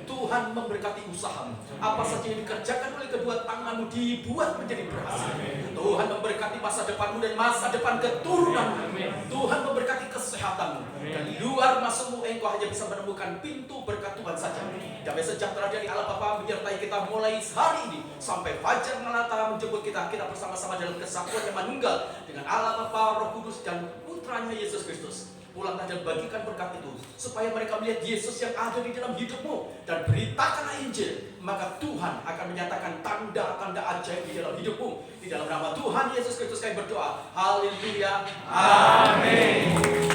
Tuhan memberkati usahamu. Apa saja yang dikerjakan oleh kedua tanganmu dibuat menjadi berhasil. Tuhan memberkati masa depanmu dan masa depan keturunanmu. Tuhan memberkati kesehatanmu. Dan luar masukmu engkau hanya bisa menemukan pintu berkat Tuhan saja. Damai sejahtera dari Allah Bapa menyertai kita mulai hari ini sampai fajar melata menjemput kita. Kita bersama-sama dalam kesatuan yang manunggal dengan Allah Bapa, Roh Kudus, dan Putranya Yesus Kristus. Pulanglah dan bagikan berkat itu, supaya mereka melihat Yesus yang ada di dalam hidupmu, dan beritakanlah Injil. Maka Tuhan akan menyatakan tanda-tanda ajaib di dalam hidupmu. Di dalam nama Tuhan Yesus Kristus kami berdoa. Haleluya. Amin.